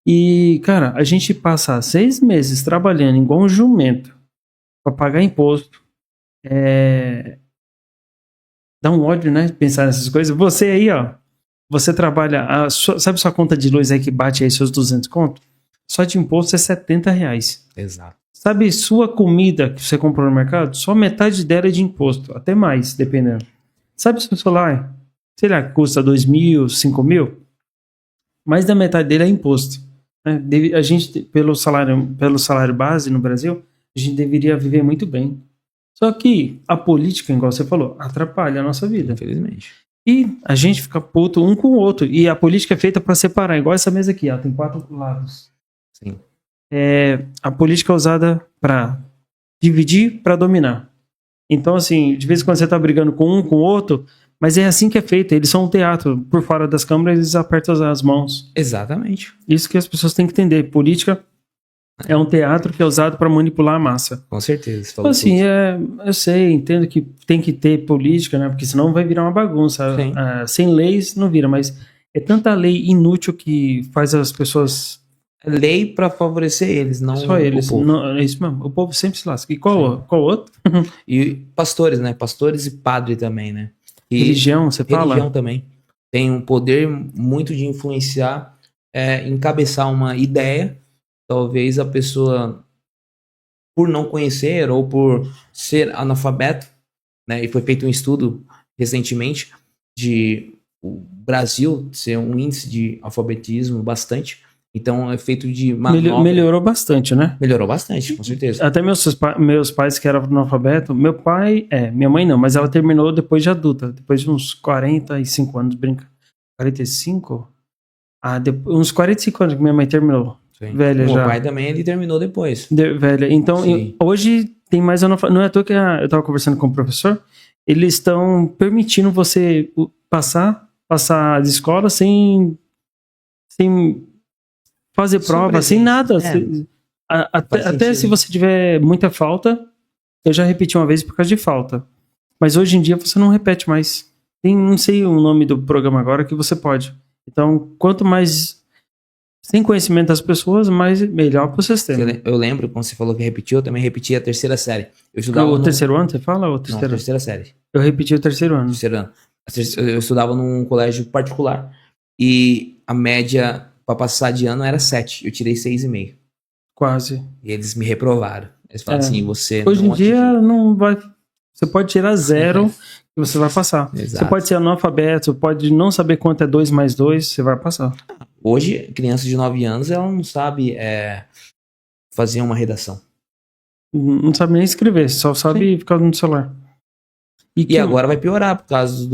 E, cara, a gente passa 6 meses trabalhando igual um jumento para pagar imposto. Dá um ódio, né? Pensar nessas coisas. Você aí, ó. Você trabalha, sabe sua conta de luz aí que bate aí seus 200 conto? Só de imposto é R$70. Exato. Sabe sua comida que você comprou no mercado? Só metade dela é de imposto, até mais, dependendo. Sabe seu celular? Sei lá, custa 2.000, 5.000? Mais da metade dele é imposto. Né? A gente, pelo salário base no Brasil, a gente deveria viver muito bem. Só que a política, igual você falou, atrapalha a nossa vida. Infelizmente. E a gente fica puto um com o outro. E a política é feita para separar, igual essa mesa aqui, ó, tem 4 lados. Sim. A política é usada para dividir, para dominar. Então, assim, de vez em quando você tá brigando com um, com o outro, mas é assim que é feito. Eles são um teatro. Por fora das câmeras, eles apertam as mãos. Exatamente. Isso que as pessoas têm que entender. Política é um teatro que é usado para manipular a massa. Com certeza. Então, assim, eu sei, entendo que tem que ter política, né? Porque senão vai virar uma bagunça. Sem leis não vira, mas é tanta lei inútil que faz as pessoas... Lei para favorecer eles, não só eles. o povo. Não, é isso mesmo. O povo sempre se lasca. E qual outro? E pastores, né? Pastores e padre também, né? E religião, você fala? Religião também. Tem um poder muito de influenciar, encabeçar uma ideia. Talvez a pessoa, por não conhecer ou por ser analfabeto, né? E foi feito um estudo recentemente de o Brasil ser um índice de alfabetismo bastante. Então é feito de manobra. Melhorou bastante, né? Melhorou bastante, com certeza. Até meus pais que eram analfabetos, minha mãe não, mas ela terminou depois de adulta, depois de uns 45 anos, brinca. 45? Uns 45 anos que minha mãe terminou. Sim. Velha já. Meu pai também, ele terminou depois. Velha. Então, hoje tem mais analfabeto. Não é à toa que eu tava conversando com o professor, eles estão permitindo você passar de escola sem fazer prova, sem nada. Até se você tiver muita falta, eu já repeti uma vez por causa de falta. Mas hoje em dia você não repete mais. Não sei o nome do programa agora que você pode. Então, quanto mais sem conhecimento das pessoas, melhor para o sistema. Eu lembro, quando você falou que repetiu, eu também repeti a 3ª série. Eu estudava o terceiro ano, você fala? Ou Não, a 3ª série. Eu repeti o 3º ano. 3º ano. Eu estudava num colégio particular. E a média para passar de ano era 7. Eu tirei 6,5. Quase. E eles me reprovaram. Eles falaram assim, você hoje em dia não vai... Você pode tirar 0 e você vai passar. Exato. Você pode ser analfabeto, pode não saber quanto é 2 mais 2, você vai passar. Hoje, criança de 9 anos, ela não sabe fazer uma redação. Não sabe nem escrever, só sabe ficar no celular. E agora vai piorar por causa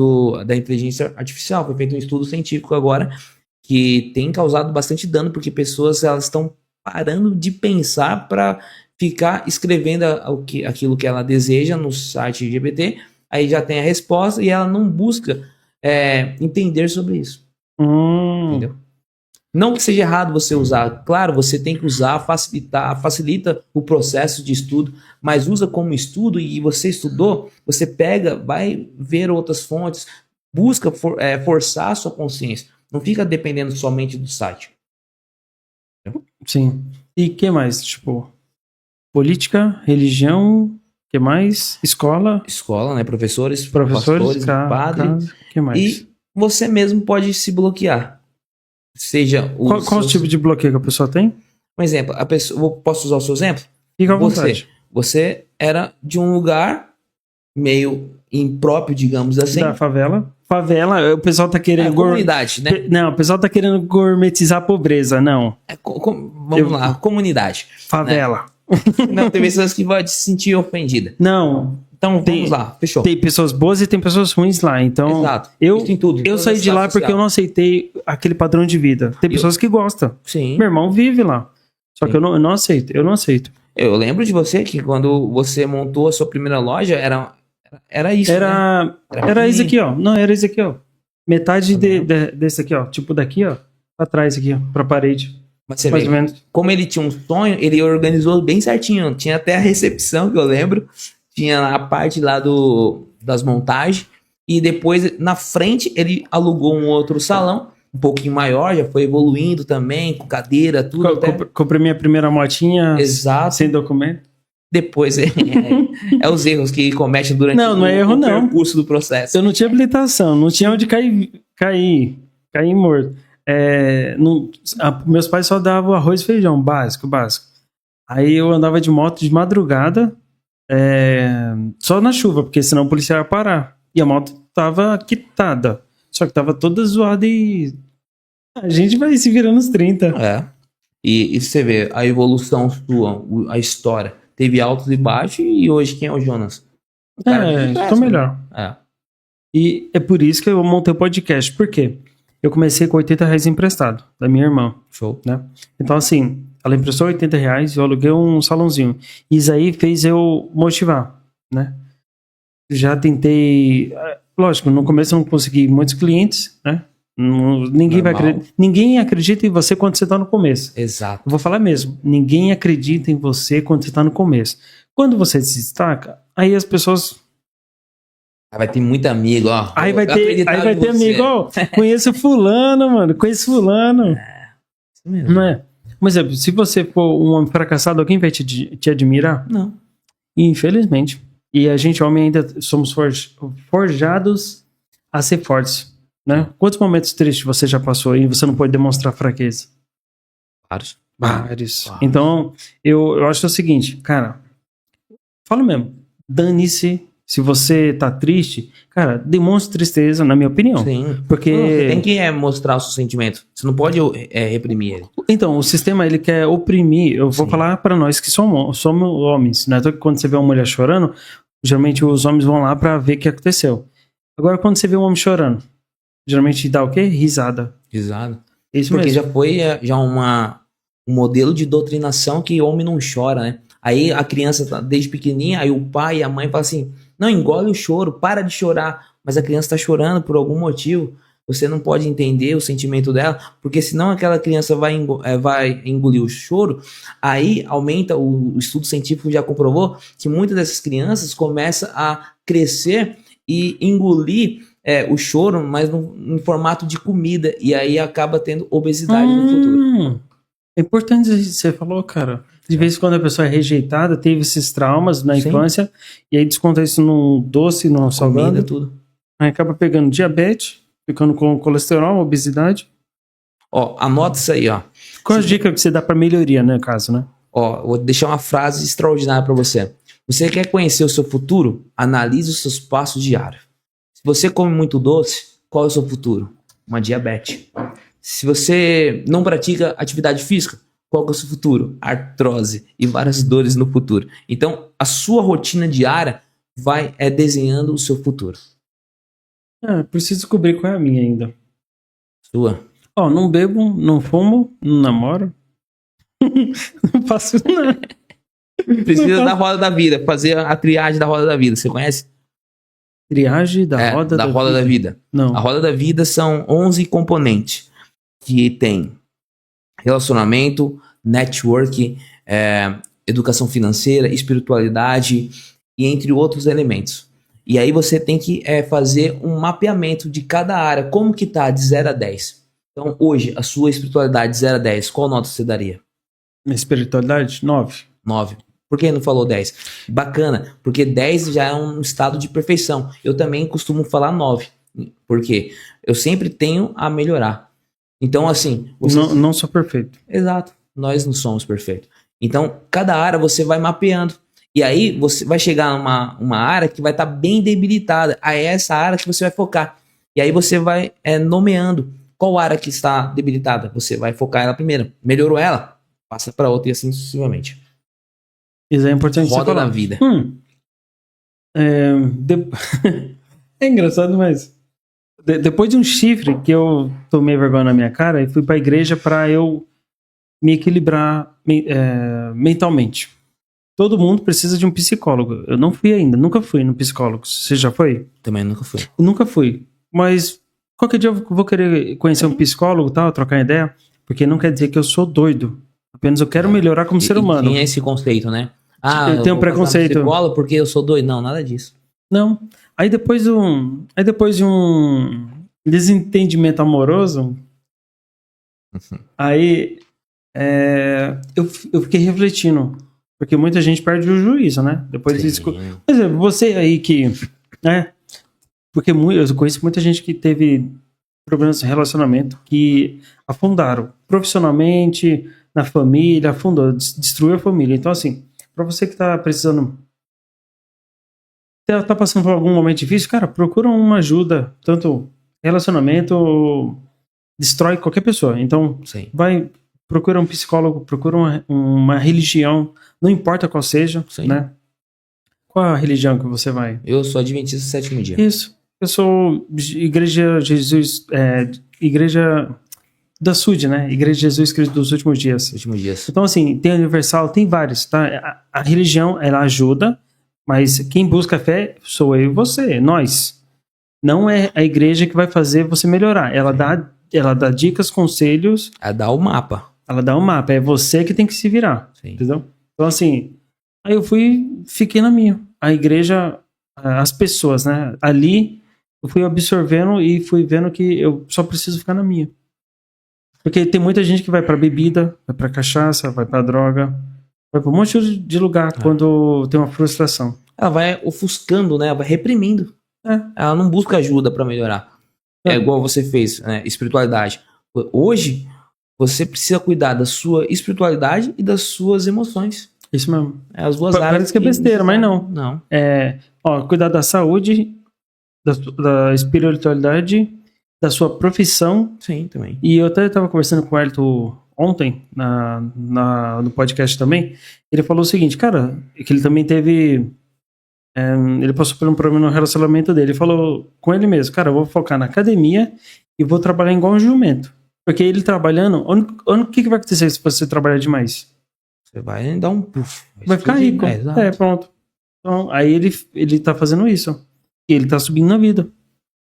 da inteligência artificial. Foi feito um estudo científico agora que tem causado bastante dano, porque pessoas elas estão parando de pensar para ficar escrevendo aquilo que ela deseja no site GPT, aí já tem a resposta e ela não busca entender sobre isso. Entendeu? Não que seja errado você usar, claro, você tem que usar, facilita o processo de estudo, mas usa como estudo e você estudou, você pega, vai ver outras fontes, busca forçar a sua consciência, não fica dependendo somente do site. Sim. E o que mais? Tipo, política, religião, que mais? Escola, Né? Professores, pastores, padres. Que mais? E você mesmo pode se bloquear. Seja qual tipo de bloqueio que a pessoa tem? Um exemplo, posso usar o seu exemplo? Fica à vontade. Você era de um lugar meio impróprio, digamos assim. Da favela. Favela, o pessoal tá querendo... comunidade, né? Não, o pessoal tá querendo gourmetizar a pobreza, não. Vamos lá, comunidade. Favela. Né? Não, tem pessoas que vão se sentir ofendidas. Não. Então, vamos lá, fechou. Tem pessoas boas e tem pessoas ruins lá, então... Exato. Eu Todas saí as de lá classes porque eu não aceitei aquele padrão de vida. Tem pessoas que gostam. Sim. Meu irmão vive lá. Só que eu não aceito, Eu lembro de você que quando você montou a sua primeira loja, era isso, Era isso aqui, ó. Não, era isso aqui, ó. Metade desse aqui, ó. Tipo daqui, ó. Pra trás aqui, ó. Pra parede. Mas você mais vê, ou menos. como ele tinha um sonho, ele organizou bem certinho. Tinha até a recepção, que eu lembro. Tinha a parte lá das montagens. E depois, na frente, ele alugou um outro salão, um pouquinho maior, já foi evoluindo também, com cadeira, tudo. Comprei minha primeira motinha. Exato. Sem documento. Depois é os erros que comete durante não é erro, o não. percurso do processo. Eu não tinha habilitação, não tinha onde cair morto. Meus pais só davam arroz e feijão, básico. Aí eu andava de moto de madrugada, só na chuva, porque senão o policial ia parar. E a moto tava quitada, só que tava toda zoada e a gente vai se virando nos 30. E você vê a evolução sua, a história. Teve altos e baixos e hoje quem é o Jonas? Tô melhor. E é por isso que eu montei o podcast. Por quê? Eu comecei com R$80 emprestado da minha irmã. Show. Né? Então, assim, ela emprestou R$80 e eu aluguei um salãozinho. E isso aí fez eu motivar, né? Já tentei... Lógico, no começo eu não consegui muitos clientes, né? Ninguém acredita em você quando você está no começo. Exato. Eu vou falar mesmo. Ninguém acredita em você quando você está no começo. Quando você se destaca, aí as pessoas... Vai ter muito amigo, ó. Aí vai ter amigo, ó. Conheço fulano, mano. Isso mesmo. Não é? Por exemplo, se você for um homem fracassado, alguém vai te admirar? Não. Infelizmente. E a gente, homem, ainda somos forjados a ser fortes. Né? Quantos momentos tristes você já passou e você não pode demonstrar fraqueza? Vários. Então, eu acho o seguinte, cara, falo mesmo, dane-se se você tá triste, cara, demonstre tristeza, na minha opinião. Sim. Porque... Você tem que mostrar o seu sentimento. Você não pode reprimir ele. Então, o sistema, ele quer oprimir. Eu vou falar para nós que somos homens, né? Então, quando você vê uma mulher chorando, geralmente os homens vão lá para ver o que aconteceu. Agora, quando você vê um homem chorando, geralmente dá o quê? Risada. Isso porque mesmo. já foi um modelo de doutrinação que homem não chora, né? Aí a criança tá desde pequenininha, aí o pai e a mãe falam assim, não, engole o choro, para de chorar. Mas a criança tá chorando por algum motivo. Você não pode entender o sentimento dela, porque senão aquela criança vai engolir o choro. Aí aumenta, o estudo científico já comprovou que muitas dessas crianças começam a crescer e engolir o choro, mas no formato de comida. E aí acaba tendo obesidade no futuro. É importante isso que você falou, cara. De vez em quando a pessoa é rejeitada, teve esses traumas na infância, e aí desconta isso num doce, num salgado. Tudo. Aí acaba pegando diabetes, ficando com colesterol, obesidade. Ó, anota isso aí, ó. Qual a dica que você dá pra melhoria, né, caso, né? Ó, vou deixar uma frase extraordinária pra você. Você quer conhecer o seu futuro? Analise os seus passos diários. Se você come muito doce, qual é o seu futuro? Uma diabetes. Se você não pratica atividade física, qual que é o seu futuro? Artrose e várias dores no futuro. Então, a sua rotina diária vai desenhando o seu futuro. Preciso descobrir qual é a minha ainda. Sua. Ó, não bebo, não fumo, não namoro. Não faço nada. Precisa da roda da vida, fazer a triagem da roda da vida. Você conhece? Triagem da roda da roda da vida. Não. A roda da vida são 11 componentes que tem relacionamento, network, educação financeira, espiritualidade e entre outros elementos. E aí você tem que fazer um mapeamento de cada área, como que tá de 0 a 10. Então hoje, a sua espiritualidade de 0 a 10, qual nota você daria? Na espiritualidade? 9. 9. Por que não falou 10? Bacana, porque 10 já é um estado de perfeição. Eu também costumo falar 9, porque eu sempre tenho a melhorar. Então, assim... Não sou perfeito. Exato, nós não somos perfeitos. Então, cada área você vai mapeando. E aí, você vai chegar numa área que vai estar bem debilitada. Aí é essa área que você vai focar. E aí você vai nomeando qual área que está debilitada. Você vai focar ela primeiro. Melhorou ela, passa para outra e assim sucessivamente. Isso é importante. Roda da vida. É engraçado, mas depois de um chifre que eu tomei vergonha na minha cara e fui pra igreja pra eu me equilibrar mentalmente. Todo mundo precisa de um psicólogo. Eu não fui ainda, nunca fui no psicólogo. Você já foi? Também nunca fui. Nunca fui. Mas qualquer dia eu vou querer conhecer um psicólogo e tal, trocar ideia, porque não quer dizer que eu sou doido. Apenas eu quero melhorar como ser humano. Tinha esse conceito, né? Eu tenho um preconceito. Psicólogo porque eu sou doido. Não, nada disso. Não. Aí depois de um desentendimento amoroso, aí eu fiquei refletindo. Porque muita gente perde o juízo, né? Depois disso. Por exemplo, você aí que... Porque eu conheço muita gente que teve problemas de relacionamento que afundaram profissionalmente, na família, afundou, destruiu a família. Então, assim, pra você que tá precisando... tá passando por algum momento difícil, cara, procura uma ajuda. Tanto relacionamento destrói qualquer pessoa. Então, Sim. Procura um psicólogo, procura uma religião, não importa qual seja, Sim. né? Qual a religião que você vai? Eu sou adventista do sétimo dia. Isso. Eu sou Igreja Jesus, Igreja da SUD, né? Igreja de Jesus Cristo dos Últimos Dias. Então, assim, tem Universal, tem vários, tá? A religião, ela ajuda, mas quem busca a fé sou eu e você, nós. Não é a igreja que vai fazer você melhorar. Ela dá dicas, conselhos. Ela dá o mapa. Ela dá um mapa. É você que tem que se virar. Sim. Entendeu? Então, assim, aí eu fiquei na minha. A igreja, as pessoas, né? Ali, eu fui absorvendo e fui vendo que eu só preciso ficar na minha. Porque tem muita gente que vai pra bebida, vai pra cachaça, vai pra droga, vai pra um monte de lugar quando tem uma frustração. Ela vai ofuscando, né? Ela vai reprimindo. Ela não busca ajuda pra melhorar. É igual você fez, né? Espiritualidade. Hoje, você precisa cuidar da sua espiritualidade e das suas emoções. Isso mesmo. As duas áreas. Parece que é besteira, mas não. Não. Cuidar da saúde, da espiritualidade, da sua profissão. Sim, também. E eu até estava conversando com o Elton ontem, no podcast também. Ele falou o seguinte, cara, que ele também teve... ele passou por um problema no relacionamento dele. Ele falou com ele mesmo, cara, eu vou focar na academia e vou trabalhar igual um jumento. Porque ele trabalhando, o que vai acontecer se você trabalhar demais? Você vai dar um puff. Vai ficar rico. Pronto. Então, aí ele tá fazendo isso. E ele tá subindo na vida.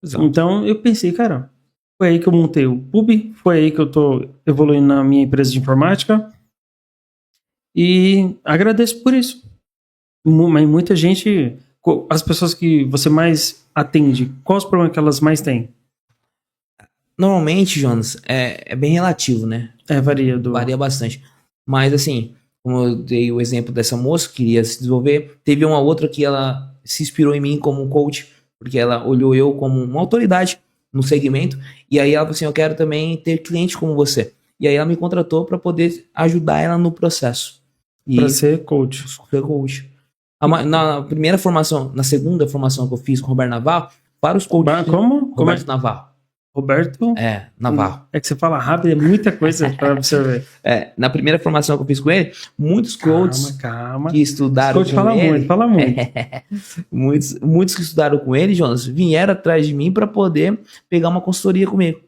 Exato. Então, eu pensei, cara, foi aí que eu montei o Pub, foi aí que eu tô evoluindo na minha empresa de informática. E agradeço por isso. Mas muita gente, as pessoas que você mais atende, quais os problemas que elas mais têm? Normalmente, Jonas, é bem relativo, né? Varia. Varia bastante. Mas assim, como eu dei o exemplo dessa moça que queria se desenvolver, teve uma outra que ela se inspirou em mim como um coach, porque ela olhou eu como uma autoridade no segmento, e aí ela falou assim, eu quero também ter cliente como você. E aí ela me contratou para poder ajudar ela no processo. Para ser coach. Ser coach. Na primeira formação, na segunda formação que eu fiz com o Roberto Navarro, para os coaches. Como? Roberto Navarro. Roberto Navarro. É que você fala rápido, é muita coisa para absorver. Na primeira formação que eu fiz com ele, muitos coaches Calma. que estudaram Coach com fala ele... muito, fala muito. muitos que estudaram com ele, Jonas, vieram atrás de mim para poder pegar uma consultoria comigo.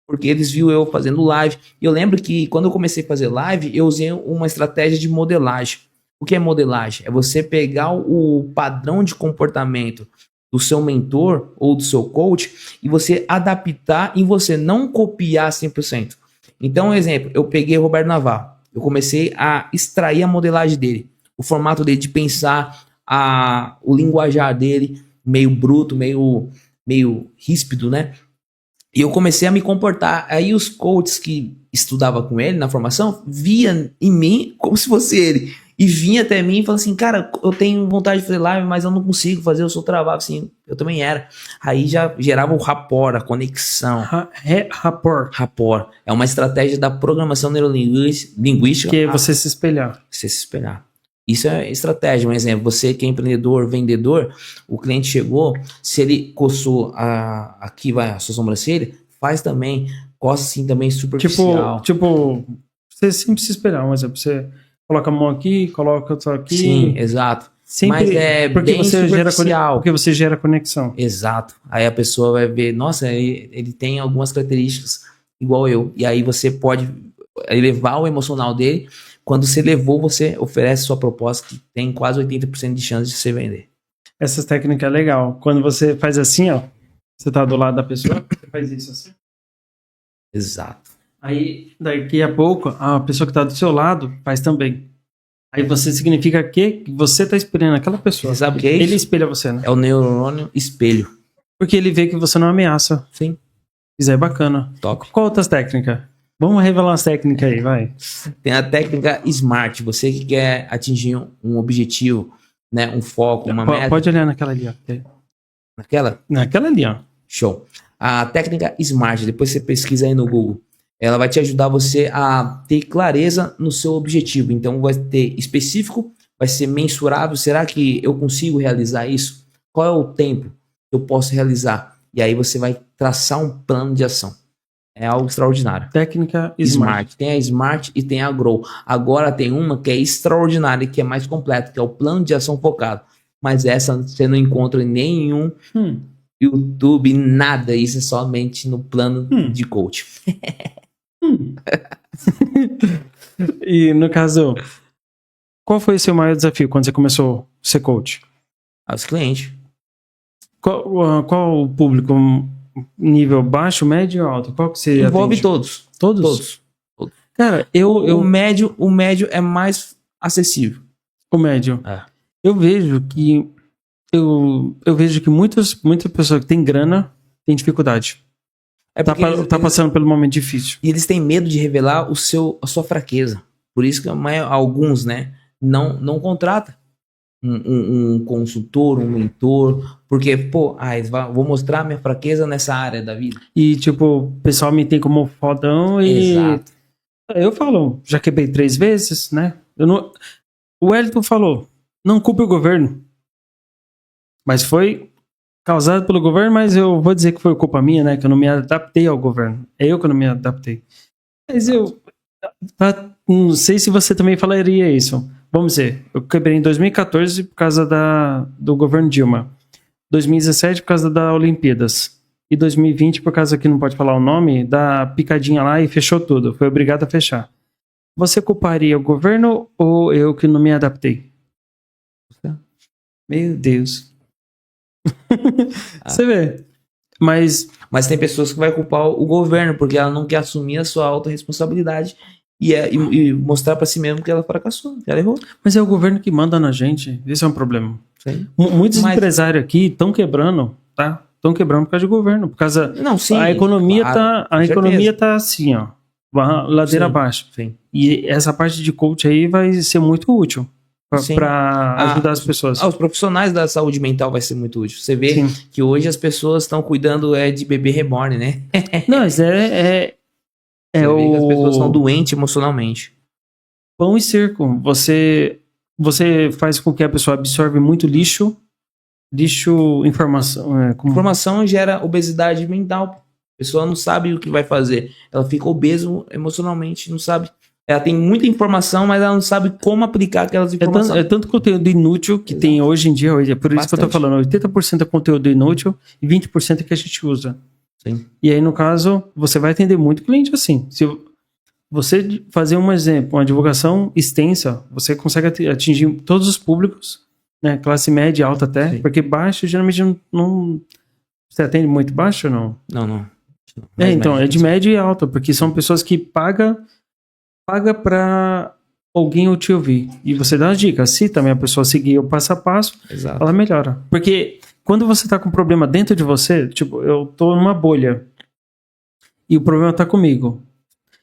Porque eles viram eu fazendo live. E eu lembro que quando eu comecei a fazer live, eu usei uma estratégia de modelagem. O que é modelagem? É você pegar o padrão de comportamento do seu mentor ou do seu coach e você adaptar e você não copiar 100%. Então, um exemplo, eu peguei o Roberto Navarro. Eu comecei a extrair a modelagem dele, o formato dele de pensar, o linguajar dele, meio bruto, meio ríspido, né? E eu comecei a me comportar. Aí os coaches que estudavam com ele na formação via em mim como se fosse ele. E vinha até mim e falava assim, cara, eu tenho vontade de fazer live, mas eu não consigo fazer, eu sou travado. Assim, eu também era. Aí já gerava o rapport, a conexão. Rapport. É uma estratégia da programação neurolinguística. Que é você se espelhar. Você se espelhar. Isso é estratégia. Um exemplo, você que é empreendedor, vendedor, o cliente chegou, se ele coçou aqui vai a sua sobrancelha, faz também, coça assim também superficial. Tipo, você sempre se esperar, um exemplo, você coloca a mão aqui, coloca outra aqui. Sim, exato. Sempre, mas é porque bem você superficial. porque você gera conexão. Exato. Aí a pessoa vai ver, nossa, ele tem algumas características igual eu. E aí você pode elevar o emocional dele. Quando você levou, você oferece sua proposta que tem quase 80% de chance de você vender. Essa técnica é legal. Quando você faz assim, ó, você tá do lado da pessoa, você faz isso assim. Exato. Aí, daqui a pouco, a pessoa que tá do seu lado faz também. Aí você significa que você tá espelhando aquela pessoa. Você sabe o que é isso? Ele espelha você, né? É o neurônio espelho. Porque ele vê que você não ameaça. Sim. Isso é bacana. Top. Qual outras técnicas? Vamos revelar umas técnicas aí, vai. Tem a técnica SMART. Você que quer atingir um objetivo, né, um foco, uma meta. Pode olhar naquela ali, ó. Naquela? Naquela ali, ó. Show. A técnica SMART, depois você pesquisa aí no Google. Ela vai te ajudar você a ter clareza no seu objetivo. Então vai ter específico, vai ser mensurável. Será que eu consigo realizar isso? Qual é o tempo que eu posso realizar? E aí você vai traçar um plano de ação. É algo extraordinário. Técnica SMART. Tem a SMART e tem a GROW. Agora tem uma que é extraordinária, que é mais completa, que é o plano de ação focado. Mas essa você não encontra em nenhum YouTube, nada. Isso é somente no plano de coach. E no caso, qual foi o seu maior desafio quando você começou a ser coach? Aos clientes. Qual o público? Nível baixo, médio ou alto? Qual que você Envolve atende? todos. Todos? Cara, O médio é mais acessível. O médio. É. Eu vejo que muitas pessoas que têm grana têm dificuldade. Tá passando pelo momento difícil. E eles têm medo de revelar a sua fraqueza. Por isso que alguns, né, não contrata um consultor, um mentor, porque, vou mostrar minha fraqueza nessa área da vida. E, tipo, o pessoal me tem como fodão e... Exato. Eu falo, já quebrei 3 vezes, né? O Wellington falou, não culpe o governo. Mas foi causado pelo governo, mas eu vou dizer que foi culpa minha, né? Que eu não me adaptei ao governo. É eu que não me adaptei. Mas não sei se você também falaria isso. Vamos dizer, eu quebrei em 2014 por causa do governo Dilma. 2017 por causa das Olimpíadas. E 2020 por causa que não pode falar o nome, da picadinha lá e fechou tudo. Foi obrigado a fechar. Você culparia o governo ou eu que não me adaptei? Meu Deus. Você vê. Mas tem pessoas que vai culpar o governo porque ela não quer assumir a sua autorresponsabilidade e mostrar pra si mesmo que ela fracassou, que ela errou. Mas é o governo que manda na gente. Esse é um problema. Sim. Muitos empresários aqui estão quebrando, tá? Estão quebrando por causa do governo. Por causa não, sim, a economia claro, a economia tá assim, ó. Ladeira abaixo. Sim. E essa parte de coach aí vai ser muito útil para ajudar as pessoas. Os profissionais da saúde mental vai ser muito útil. Você vê Sim. que hoje as pessoas estão cuidando de bebê reborn, né? Não, mas você vê que as pessoas estão doentes emocionalmente. Pão e circo. Você faz com que a pessoa absorve muito lixo, informação. Informação gera obesidade mental. pessoa não sabe o que vai fazer. Ela fica obeso emocionalmente, não sabe. Ela tem muita informação, mas ela não sabe como aplicar aquelas informações. É tanto conteúdo inútil que Exato. tem hoje em dia. É por isso que eu tô Bastante. falando. 80% é conteúdo inútil e 20% é que a gente usa. Sim. E aí, no caso, você vai atender muito cliente assim. Se você fazer um exemplo, uma divulgação extensa, você consegue atingir todos os públicos, né? Classe média, alta até. Sim. Porque baixo, geralmente, não... Você atende muito baixo ou não? Não. Então, é de média e alta, porque são pessoas que paga para alguém te ouvir. E você dá as dicas. Se também a pessoa seguir o passo a passo, Exato. ela melhora. Porque quando você tá com um problema dentro de você, tipo, eu tô numa bolha e o problema tá comigo.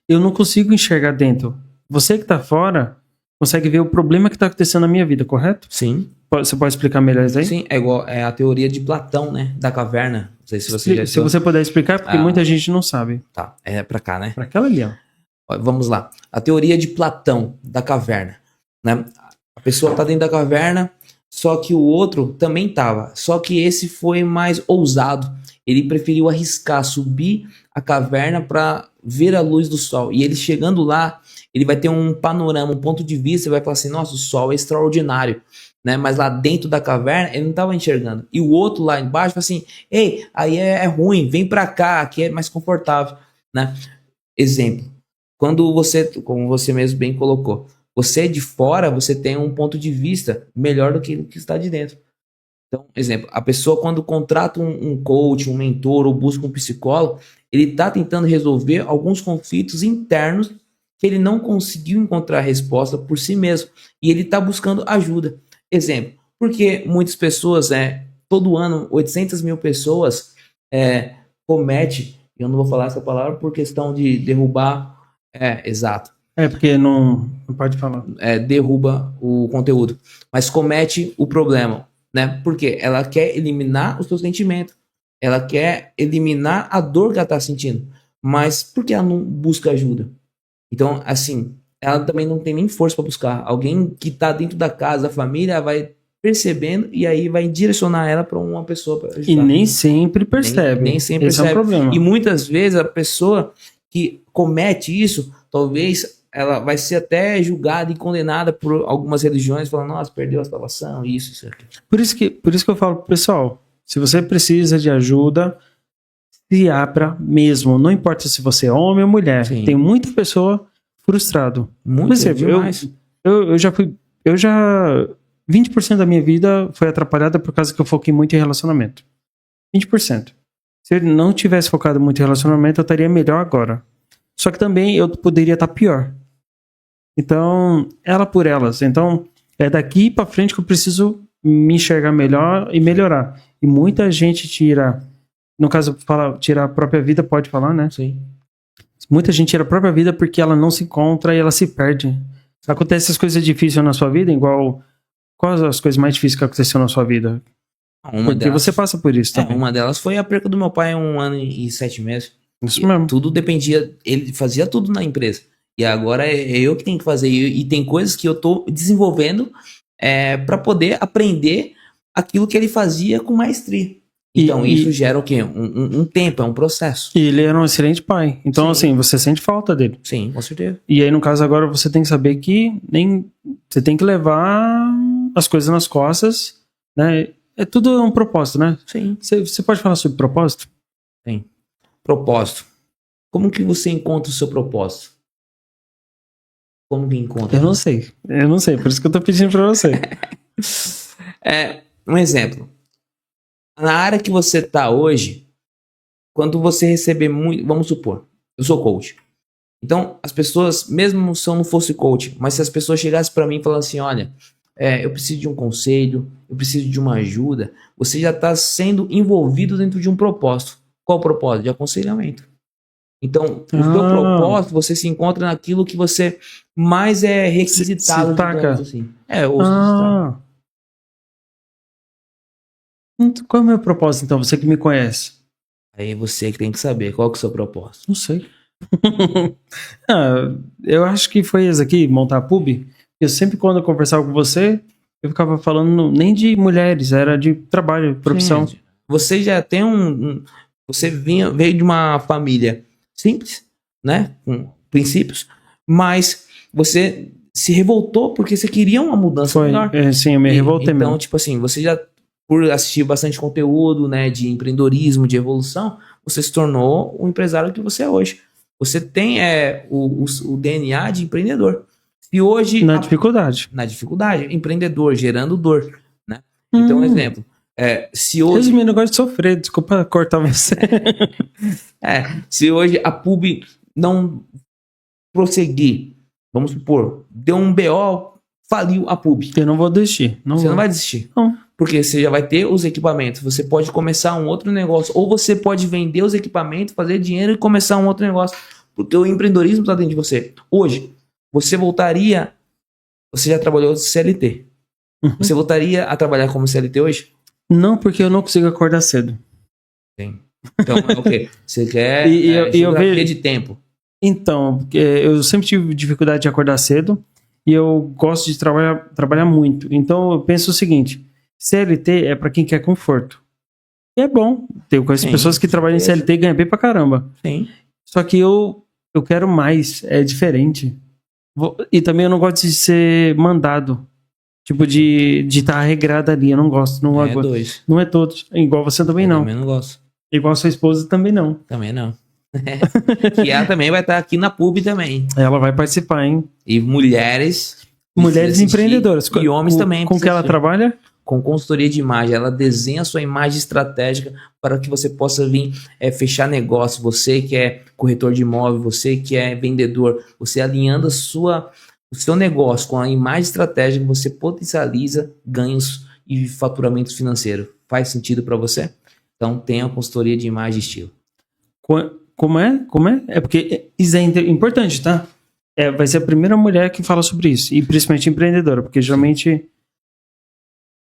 Eu não consigo enxergar dentro. Você que tá fora consegue ver o problema que tá acontecendo na minha vida, correto? Sim. Você pode explicar melhor isso aí? Sim, é igual a teoria de Platão, né? Da caverna. Não sei se você já Se você puder explicar, porque muita gente não sabe. Tá, é pra cá, né? Pra aquela ali, ó. Ó, vamos lá. A teoria de Platão, da caverna. Né? A pessoa tá dentro da caverna, só que o outro também tava. Só que esse foi mais ousado. Ele preferiu arriscar, subir a caverna para ver a luz do sol. E ele chegando lá, ele vai ter um panorama, um ponto de vista, e vai falar assim, nossa, o sol é extraordinário. Né? Mas lá dentro da caverna, ele não estava enxergando. E o outro lá embaixo fala assim, ei, aí é ruim, vem para cá, aqui é mais confortável. Né? Exemplo. Quando você, como você mesmo bem colocou, você de fora, você tem um ponto de vista melhor do que o que está de dentro. Então, exemplo, a pessoa quando contrata um coach, um mentor ou busca um psicólogo, ele está tentando resolver alguns conflitos internos que ele não conseguiu encontrar resposta por si mesmo. E ele está buscando ajuda. Exemplo, porque muitas pessoas, todo ano, 800 mil pessoas comete, eu não vou falar essa palavra por questão de derrubar. Exato. Porque não pode falar. Derruba o conteúdo. Mas comete o problema, né? Porque ela quer eliminar o seu sentimento. Ela quer eliminar a dor que ela está sentindo. Mas por que ela não busca ajuda? Então, assim, ela também não tem nem força para buscar. Alguém que está dentro da casa, da família, vai percebendo e aí vai direcionar ela para uma pessoa para ajudar. E nem sempre percebe. Nem sempre Esse percebe. é um problema. E muitas vezes a pessoa que comete isso, talvez ela vai ser até julgada e condenada por algumas religiões, falando, nossa, perdeu a salvação, isso aqui. Por isso que eu falo pro pessoal, se você precisa de ajuda, se abra mesmo. Não importa se você é homem ou mulher. Sim. Tem muita pessoa frustrado. Muito Por exemplo, demais. eu já 20% da minha vida foi atrapalhada por causa que eu foquei muito em relacionamento. 20%. Se eu não tivesse focado muito em relacionamento, eu estaria melhor agora. Só que também eu poderia estar pior. Então, ela por elas. Então, é daqui pra frente que eu preciso me enxergar melhor e melhorar. E muita gente tira, no caso, tirar a própria vida, pode falar, né? Sim. Muita gente tira a própria vida porque ela não se encontra e ela se perde. Acontece essas coisas difíceis na sua vida, igual... Quais as coisas mais difíceis que aconteceram na sua vida? Porque você passa por isso também. Uma delas foi a perca do meu pai em 1 ano e 7 meses. Isso mesmo. Tudo dependia, ele fazia tudo na empresa. E agora é eu que tenho que fazer. E tem coisas que eu tô desenvolvendo para poder aprender aquilo que ele fazia com maestria. Então isso gera o quê? Um tempo, é um processo. E ele era um excelente pai. Então, Sim. assim, você sente falta dele. Sim, com certeza. E aí, no caso, agora você tem que saber que você tem que levar as coisas nas costas, né? É tudo um propósito, né? Sim. Você pode falar sobre propósito? Sim. Propósito. Como que você encontra o seu propósito? Como que encontra? Eu não sei, por isso que eu tô pedindo pra você. Um exemplo. Na área que você tá hoje, quando você receber muito, vamos supor, eu sou coach. Então, as pessoas, mesmo se eu não fosse coach, mas se as pessoas chegassem para mim e falassem assim, olha, eu preciso de um conselho, eu preciso de uma ajuda, você já está sendo envolvido dentro de um propósito. Qual o propósito? De aconselhamento. Então, o seu propósito, você se encontra naquilo que você mais é requisitado. Se taca. Assim. Qual é o meu propósito, então? Você que me conhece. Aí você que tem que saber qual que é o seu propósito. Não sei. Eu acho que foi esse aqui, montar a pub. Eu sempre, quando eu conversava com você, eu ficava falando nem de mulheres, era de trabalho, profissão. Gente, você já tem Você veio de uma família simples, né? Com princípios, mas você se revoltou porque você queria uma mudança melhor. Sim, eu me revoltei Então, mesmo. tipo assim, você já, por assistir bastante conteúdo, né, de empreendedorismo, de evolução, você se tornou o empresário que você é hoje. Você tem o DNA de empreendedor. E hoje... Na dificuldade. Na dificuldade. Empreendedor, gerando dor, né? Então, exemplo, se hoje... Resumindo, eu gosto de sofrer, desculpa cortar você. Se hoje a pub não prosseguir, vamos supor, deu um BO, faliu a pub. Eu não vou desistir. Você não vai desistir. Não. Porque você já vai ter os equipamentos. Você pode começar um outro negócio. Ou você pode vender os equipamentos, fazer dinheiro e começar um outro negócio. Porque o empreendedorismo está dentro de você. Hoje, você voltaria... Você já trabalhou de CLT. Você voltaria a trabalhar como CLT hoje? Não, porque eu não consigo acordar cedo. Sim. Então, é o quê? Você quer geografia de tempo. Então, eu sempre tive dificuldade de acordar cedo e eu gosto de trabalhar muito. Então, eu penso o seguinte, CLT é para quem quer conforto. E é bom. Eu conheço pessoas que trabalham em CLT e ganham bem pra caramba. Sim. Só que eu quero mais, é diferente. E também eu não gosto de ser mandado. Tipo, de estar regrado ali. Eu não gosto. Não é dois. Não é todos. Igual você também eu não. Também não gosto. Igual sua esposa também não. Também não. Que ela também vai estar aqui na pub também. Ela vai participar, hein? E mulheres empreendedoras. E homens também. Com que ela trabalha? Com consultoria de imagem. Ela desenha a sua imagem estratégica para que você possa vir fechar negócio. Você que é corretor de imóvel, você que é vendedor, você alinhando o seu negócio com a imagem estratégica, você potencializa ganhos e faturamento financeiro. Faz sentido para você? Então tenha a consultoria de imagem e estilo. Como é? É porque isso é importante, tá? Vai ser a primeira mulher que fala sobre isso. E principalmente empreendedora, porque geralmente...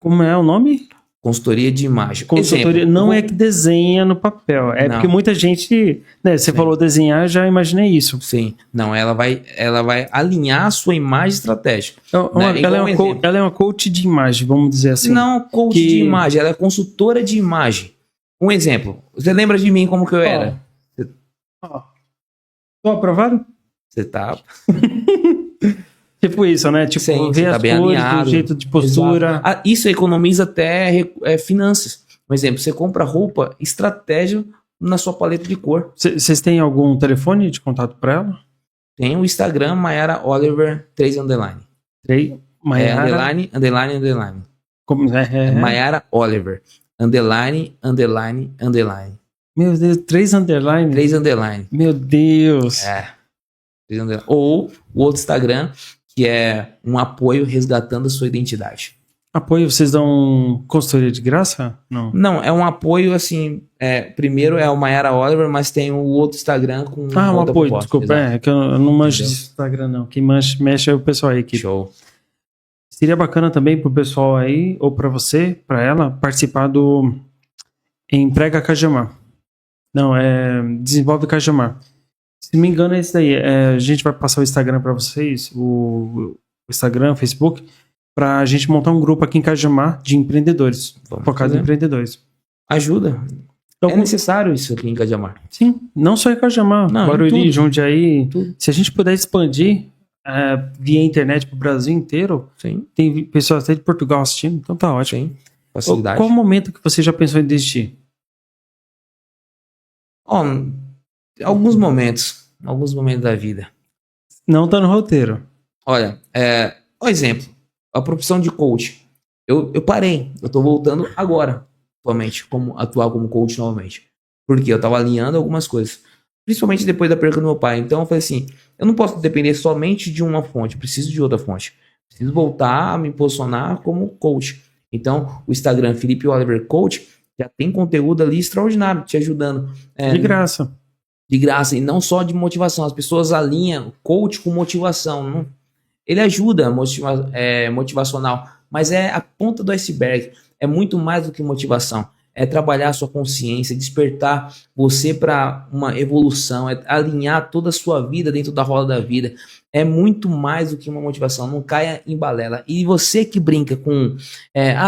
Como é o nome? Consultoria de imagem. Consultoria não é que desenha no papel. Não. Porque muita gente... Né, você falou desenhar, já imaginei isso. Sim. Não, ela vai alinhar a sua imagem estratégica. Ela é uma coach de imagem, vamos dizer assim. Não, coach de imagem. Ela é consultora de imagem. Um exemplo. Você lembra de mim como que eu era? Tô aprovado? Você tá... Tipo isso, né? Tipo, sim, ver tá as bem cores, alinhado. o jeito de postura. Isso economiza até finanças. Um exemplo, você compra roupa, estratégia na sua paleta de cor. Vocês têm algum telefone de contato para ela? Tem o Instagram, Mayara Oliver 3 underline. Mayara... underline. Como é? Mayara Oliver. Underline. Meu Deus, 3 underline? 3 underline. Meu Deus. Ou o outro Instagram, que é um apoio resgatando a sua identidade. Apoio, vocês dão consultoria de graça? Não, é um apoio assim. Primeiro é o Mayara Oliver, mas tem o outro Instagram com. Um apoio, proposta, desculpa. É que eu não manjo de Instagram, não. Quem mexe é o pessoal aí. Show. Seria bacana também pro pessoal aí, ou para você, para ela, participar do Emprega Cajamar. Não, Desenvolve Cajamar. Se não me engano, é isso daí. A gente vai passar o Instagram para vocês, o Instagram, o Facebook, para a gente montar um grupo aqui em Cajamar de empreendedores, focado em empreendedores. Ajuda. Então, é necessário isso aqui em Cajamar. Sim, não só em Cajamar, Barueri, Jundiaí. Tudo. Se a gente puder expandir via internet para o Brasil inteiro, sim. Tem pessoas até de Portugal assistindo, então tá ótimo. Sim. Facilidade. Qual o momento que você já pensou em desistir? Alguns momentos da vida. Não tá no roteiro. Olha, um exemplo, a profissão de coach. Eu parei, eu tô voltando agora, atualmente, atuar como coach novamente. Porque eu tava alinhando algumas coisas. Principalmente depois da perda do meu pai. Então eu falei assim, eu não posso depender somente de uma fonte, preciso de outra fonte. Preciso voltar a me posicionar como coach. Então o Instagram Felipe Oliver Coach já tem conteúdo ali extraordinário, te ajudando. De graça. De graça, e não só de motivação. As pessoas alinham coach com motivação. Não? Ele ajuda motivacional, mas é a ponta do iceberg. É muito mais do que motivação. é trabalhar a sua consciência, despertar você para uma evolução, é alinhar toda a sua vida dentro da roda da vida. É muito mais do que uma motivação, não caia em balela. E você que brinca com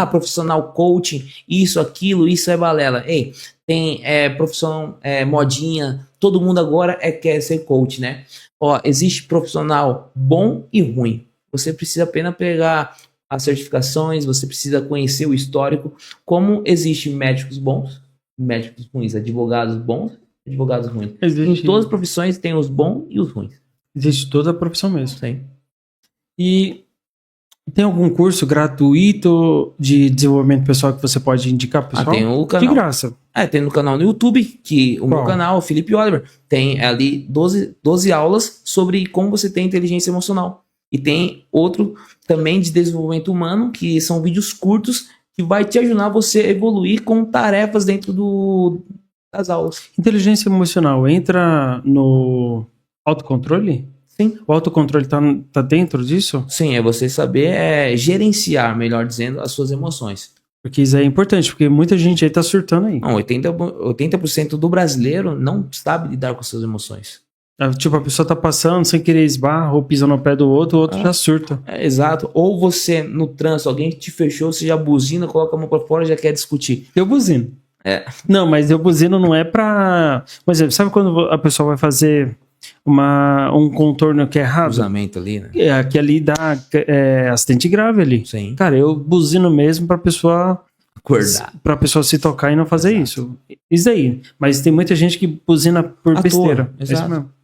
profissional coaching, isso, aquilo, isso é balela. Ei, tem profissão modinha, todo mundo agora quer ser coach, né? Ó, existe profissional bom e ruim. Você precisa apenas pegar as certificações, você precisa conhecer o histórico, como existem médicos bons, médicos ruins, advogados bons, advogados ruins. Em todas as profissões tem os bons e os ruins. Existe toda a profissão mesmo. Sim. E tem algum curso gratuito de desenvolvimento pessoal que você pode indicar, pessoal? Tem o canal. De graça. Tem no canal no YouTube, que o meu canal, Felipe Oliver, tem ali 12 aulas sobre como você tem inteligência emocional. E tem outro também de desenvolvimento humano, que são vídeos curtos, que vai te ajudar você a evoluir com tarefas dentro das aulas. Inteligência emocional entra no autocontrole? Sim. O autocontrole tá dentro disso? Sim, é você saber gerenciar, melhor dizendo, as suas emoções. Porque isso é importante, porque muita gente aí tá surtando aí. Não, 80% do brasileiro não sabe lidar com suas emoções. Tipo, a pessoa tá passando sem querer esbarra ou pisa no pé do outro, o outro já surta. Exato. Ou você, no trânsito, alguém te fechou, você já buzina, coloca a mão pra fora e já quer discutir. Eu buzino. Não, mas eu buzino não é pra... Por exemplo, sabe quando a pessoa vai fazer um contorno que é errado? Cruzamento ali, né? Que ali dá acidente grave ali. Sim. Cara, eu buzino mesmo pra pessoa... Acordar. Pra pessoa se tocar e não fazer isso. Isso aí. Mas tem muita gente que buzina por besteira. Exato. É isso mesmo.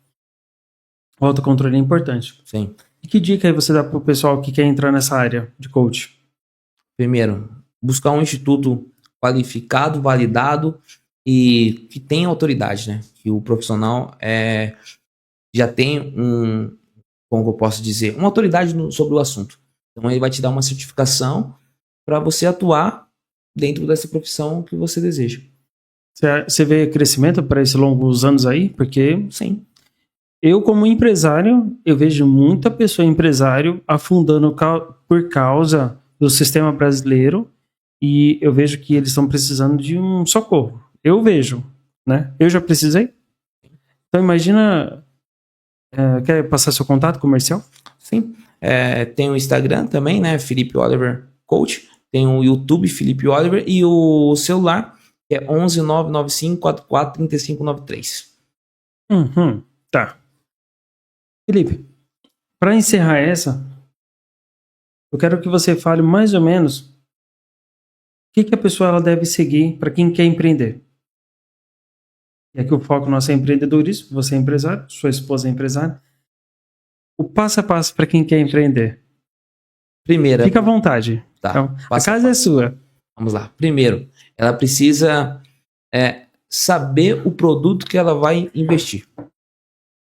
O autocontrole é importante. Sim. E que dica aí você dá pro pessoal que quer entrar nessa área de coach? Primeiro, buscar um instituto qualificado, validado e que tenha autoridade, né? Que o profissional já tem como eu posso dizer, uma autoridade sobre o assunto. Então ele vai te dar uma certificação para você atuar dentro dessa profissão que você deseja. Você vê crescimento para esses longos anos aí? Porque sim. Eu, como empresário, eu vejo muita pessoa empresário afundando por causa do sistema brasileiro e eu vejo que eles estão precisando de um socorro. Eu vejo, né? Eu já precisei. Então imagina... quer passar seu contato comercial? Sim. Tem o Instagram também, né? Felipe Oliver Coach. Tem o YouTube Felipe Oliver e o celular que é 11 995 44 3593. Tá. Felipe, para encerrar essa, eu quero que você fale mais ou menos o que a pessoa ela deve seguir para quem quer empreender. E aqui o foco nosso é empreendedorismo, você é empresário, sua esposa é empresária. O passo a passo para quem quer empreender. Primeiro. Fica à vontade. Tá, então, a casa é sua. Vamos lá. Primeiro, ela precisa saber o produto que ela vai investir.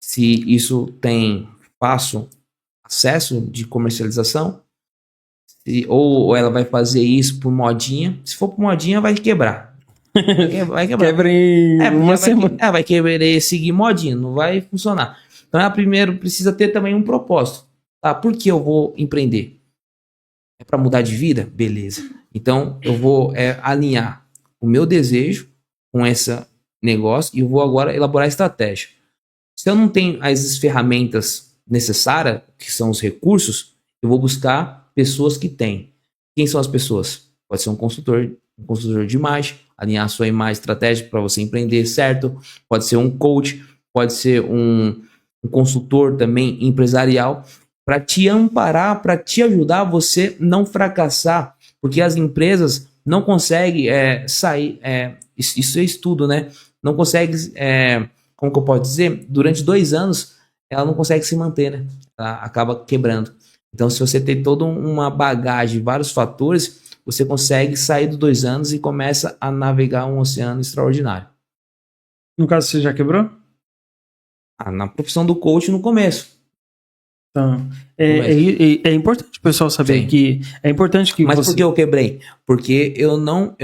Se isso tem fácil acesso de comercialização, ou ela vai fazer isso por modinha. Se for por modinha, vai quebrar. Vai quebrar. Quebra em uma semana. Vai querer seguir modinha, não vai funcionar. Então, ela primeiro precisa ter também um propósito. Tá? Por que eu vou empreender? É para mudar de vida? Beleza. Então, eu vou alinhar o meu desejo com esse negócio e eu vou agora elaborar a estratégia. Se eu não tenho as ferramentas necessárias, que são os recursos, eu vou buscar pessoas que têm. Quem são as pessoas? Pode ser um consultor de imagem, alinhar a sua imagem estratégica para você empreender, certo? Pode ser um coach, pode ser um consultor também empresarial, para te amparar, para te ajudar a você não fracassar, porque as empresas não conseguem sair, isso é estudo, né? Não consegue, como que eu posso dizer, durante 2 anos, ela não consegue se manter, né? Ela acaba quebrando. Então, se você tem toda uma bagagem, vários fatores, você consegue sair dos 2 anos e começa a navegar um oceano extraordinário. No caso, você já quebrou? Na profissão do coach, no começo. Então, é importante o pessoal saber. Sim. Que é importante que Mas por que eu quebrei? Porque eu não,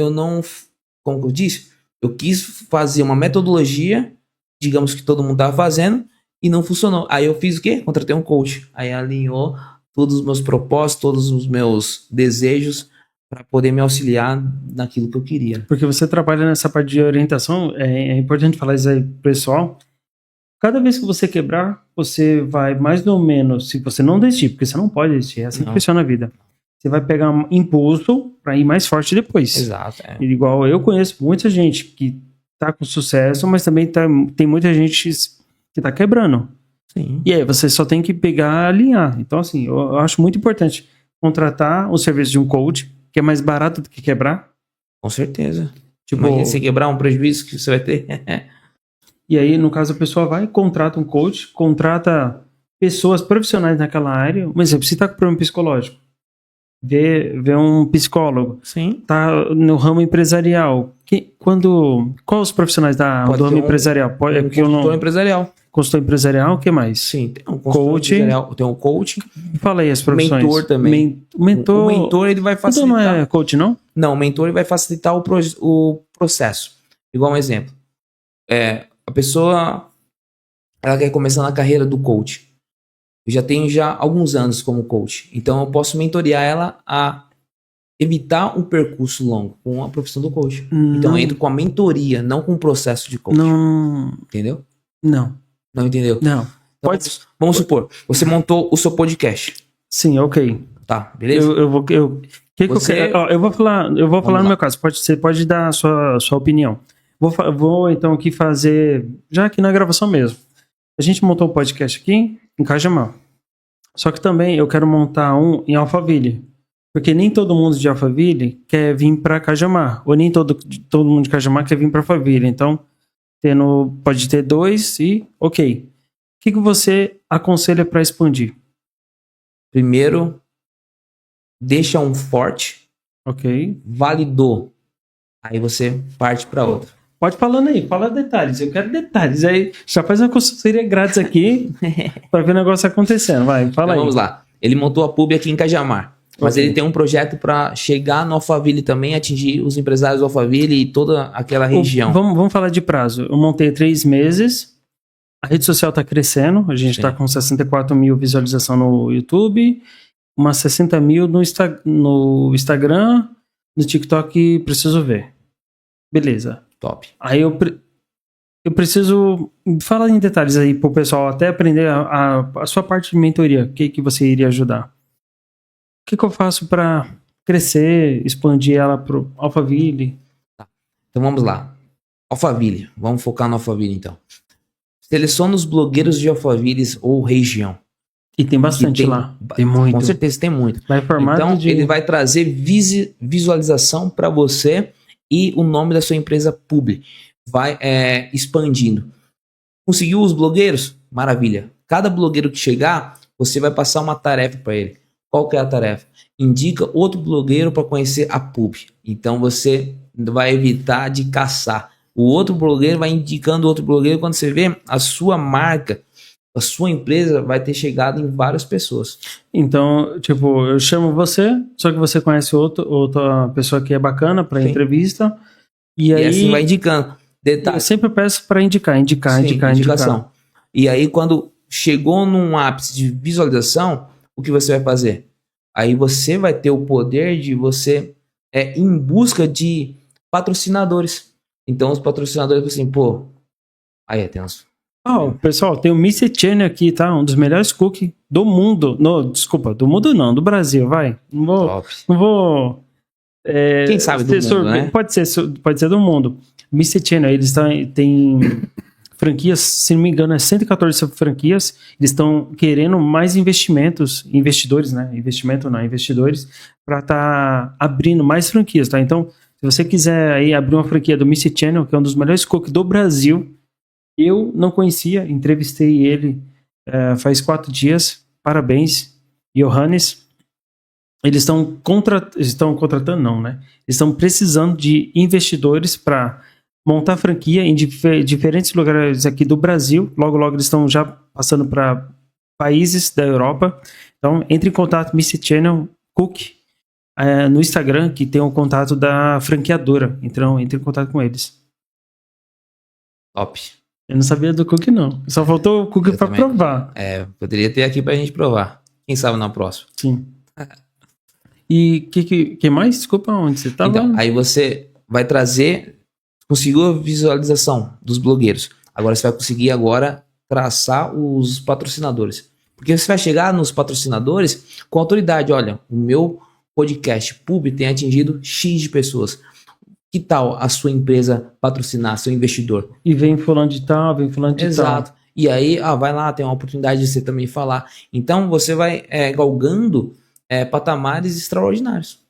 como eu disse, eu quis fazer uma metodologia, digamos que todo mundo estava fazendo, e não funcionou. Aí eu fiz o quê? Contratei um coach. Aí alinhou todos os meus propósitos, todos os meus desejos para poder me auxiliar naquilo que eu queria. Porque você trabalha nessa parte de orientação, é importante falar isso aí pro pessoal. Cada vez que você quebrar, você vai mais ou menos, se você não desistir, porque você não pode desistir, é assim que Não. funciona a vida. Você vai pegar um impulso para ir mais forte depois. Exato. É. Igual eu conheço muita gente que tá com sucesso, mas também tem muita gente que tá quebrando. Sim. E aí você só tem que pegar, alinhar. Então assim, eu acho muito importante contratar o serviço de um coach, que é mais barato do que quebrar. Com certeza. Tipo, Imagina você quebrar um prejuízo que você vai ter. e aí, no caso, a pessoa vai, contrata um coach, contrata pessoas profissionais naquela área. Um exemplo, se tá com problema psicológico, vê um psicólogo. Sim. Tá no ramo empresarial. Qual os profissionais do ramo empresarial? Pode, Um consultor empresarial. Consultor empresarial, o que mais? Sim, tem um consultor Coach. empresarial, tem um coach, Fala aí as profissões. mentor também. Mentor. O mentor ele vai Então facilitar. não é coach, não? Não, o mentor ele vai facilitar o processo. Igual um exemplo. A pessoa ela quer começar na carreira do coach. Eu já tenho alguns anos como coach. Então eu posso mentorear ela a evitar um percurso longo com a profissão do coach. Então eu entro com a mentoria, não com o processo de coach. Não. Entendeu? Não. Não entendeu? Não. Então, vamos supor, você montou o seu podcast. Sim, ok. Tá, beleza? Eu vou falar no meu caso. Você pode dar a sua opinião. Vou então aqui fazer, já aqui na gravação mesmo. A gente montou o podcast aqui em Cajamar. Só que também eu quero montar um em Alphaville. Porque nem todo mundo de Alphaville quer vir para Cajamar. Ou nem todo mundo de Cajamar quer vir para Alphaville. Então, pode ter 2 e ok. O que você aconselha para expandir? Primeiro, deixa um forte, Ok. validou. Aí você parte para outro. Pode falando aí, fala detalhes. Eu quero detalhes. Aí já faz uma consultoria grátis aqui para ver o negócio acontecendo. Vai, fala Então, aí. vamos lá. Ele montou a pub aqui em Cajamar. Mas Ok. ele tem um projeto para chegar no Alphaville também, atingir os empresários do Alphaville e toda aquela região. Vamos falar de prazo. Eu montei 3 meses. A rede social está crescendo. A gente está com 64 mil visualizações no YouTube, umas 60 mil no Instagram, no TikTok, preciso ver. Beleza. Top. Aí eu preciso falar em detalhes aí pro pessoal até aprender a sua parte de mentoria. O que você iria ajudar? O que eu faço para crescer, expandir ela pro Alphaville? Então vamos lá. Alphaville. Vamos focar no Alphaville então. Seleciona os blogueiros de Alphaville ou região. E tem bastante lá. Tem muito. Com certeza tem muito. Vai formato Então de... ele vai trazer visualização para você e o nome da sua empresa publi. Vai expandindo. Conseguiu os blogueiros? Maravilha. Cada blogueiro que chegar, você vai passar uma tarefa para ele. Qual que é a tarefa? Indica outro blogueiro para conhecer a pub. Então você vai evitar de caçar. O outro blogueiro vai indicando outro blogueiro. Quando você vê, a sua marca, a sua empresa vai ter chegado em várias pessoas. Então, tipo, eu chamo você, só que você conhece outra pessoa que é bacana para Sim. entrevista. E aí assim vai indicando. Detalhe. eu sempre peço para indicar. Indicação. E aí, quando chegou num ápice de visualização, o que você vai fazer? Aí você vai ter o poder de você ir em busca de patrocinadores. Então, os patrocinadores assim, pô, aí tem uns... pessoal, tem o Mr. Channel aqui, tá? Um dos melhores cookies do mundo. Desculpa, do mundo não, do Brasil, vai. Não vou quem sabe do mundo, né? Pode ser do mundo. Mr. Channel, eles têm franquias, se não me engano, é 114 franquias. Eles estão querendo mais investidores, né? Investidores, para estar abrindo mais franquias, tá? Então, se você quiser aí abrir uma franquia do Mr. Channel, que é um dos melhores cookies do Brasil, eu não conhecia, entrevistei ele faz 4 dias. Parabéns, Johannes. Eles estão contratando, não, né? Eles estão precisando de investidores para montar franquia em diferentes lugares aqui do Brasil. Logo, logo eles estão já passando para países da Europa. Então, entre em contato, Mr. Channel Cook, no Instagram, que tem o contato da franqueadora. Então, entre em contato com eles. Top. Eu não sabia do Cook, não. Só faltou o Cook para provar. Poderia ter aqui pra gente provar. Quem sabe na próxima. Sim. E que mais? Desculpa, onde você tava? Então, aí você vai trazer, conseguiu a visualização dos blogueiros. Agora você vai conseguir agora traçar os patrocinadores. Porque você vai chegar nos patrocinadores com autoridade. Olha, o meu podcast público tem atingido X de pessoas. Que tal a sua empresa patrocinar seu investidor? E vem fulano de tal, vem fulano de tal. Exato. E aí, vai lá, tem uma oportunidade de você também falar. Então, você vai galgando patamares extraordinários.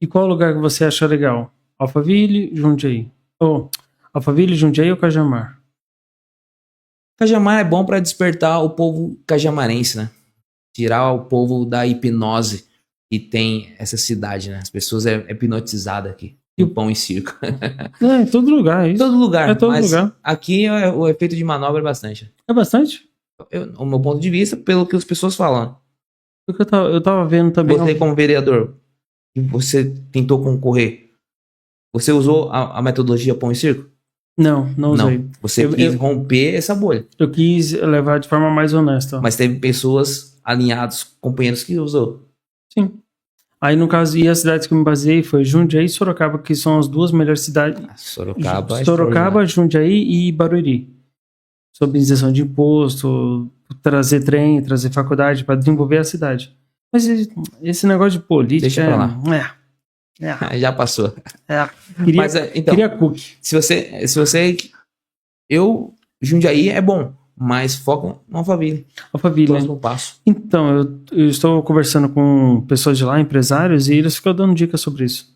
E qual lugar que você acha legal? Alphaville, Jundiaí. Alphaville, Jundiaí ou Cajamar? Cajamar é bom para despertar o povo cajamarense, né? Tirar o povo da hipnose que tem essa cidade, né? As pessoas hipnotizadas aqui. E o pão e circo. Em todo lugar, é isso. Todo lugar. É todo mas lugar. Aqui o efeito de manobra é bastante. É bastante? O meu ponto de vista, pelo que as pessoas falam. Porque eu tava vendo também. Você como vereador, e você tentou concorrer, você usou a metodologia pão e circo? Não usei. Não, você quis romper essa bolha. Eu quis levar de forma mais honesta. Mas teve pessoas alinhadas, companheiros que usou. Sim. Aí, no caso, e as cidades que eu me baseei foi Jundiaí e Sorocaba, que são as duas melhores cidades. Sorocaba, Jundiaí e Barueri. Sobre isenção de imposto, trazer trem, trazer faculdade para desenvolver a cidade. Mas esse negócio de política... Deixa pra lá. Já passou. Queria cookie. Se você... Jundiaí é bom, mas foca no Alphaville. Próximo passo. Então, eu estou conversando com pessoas de lá, empresários, e eles ficam dando dicas sobre isso.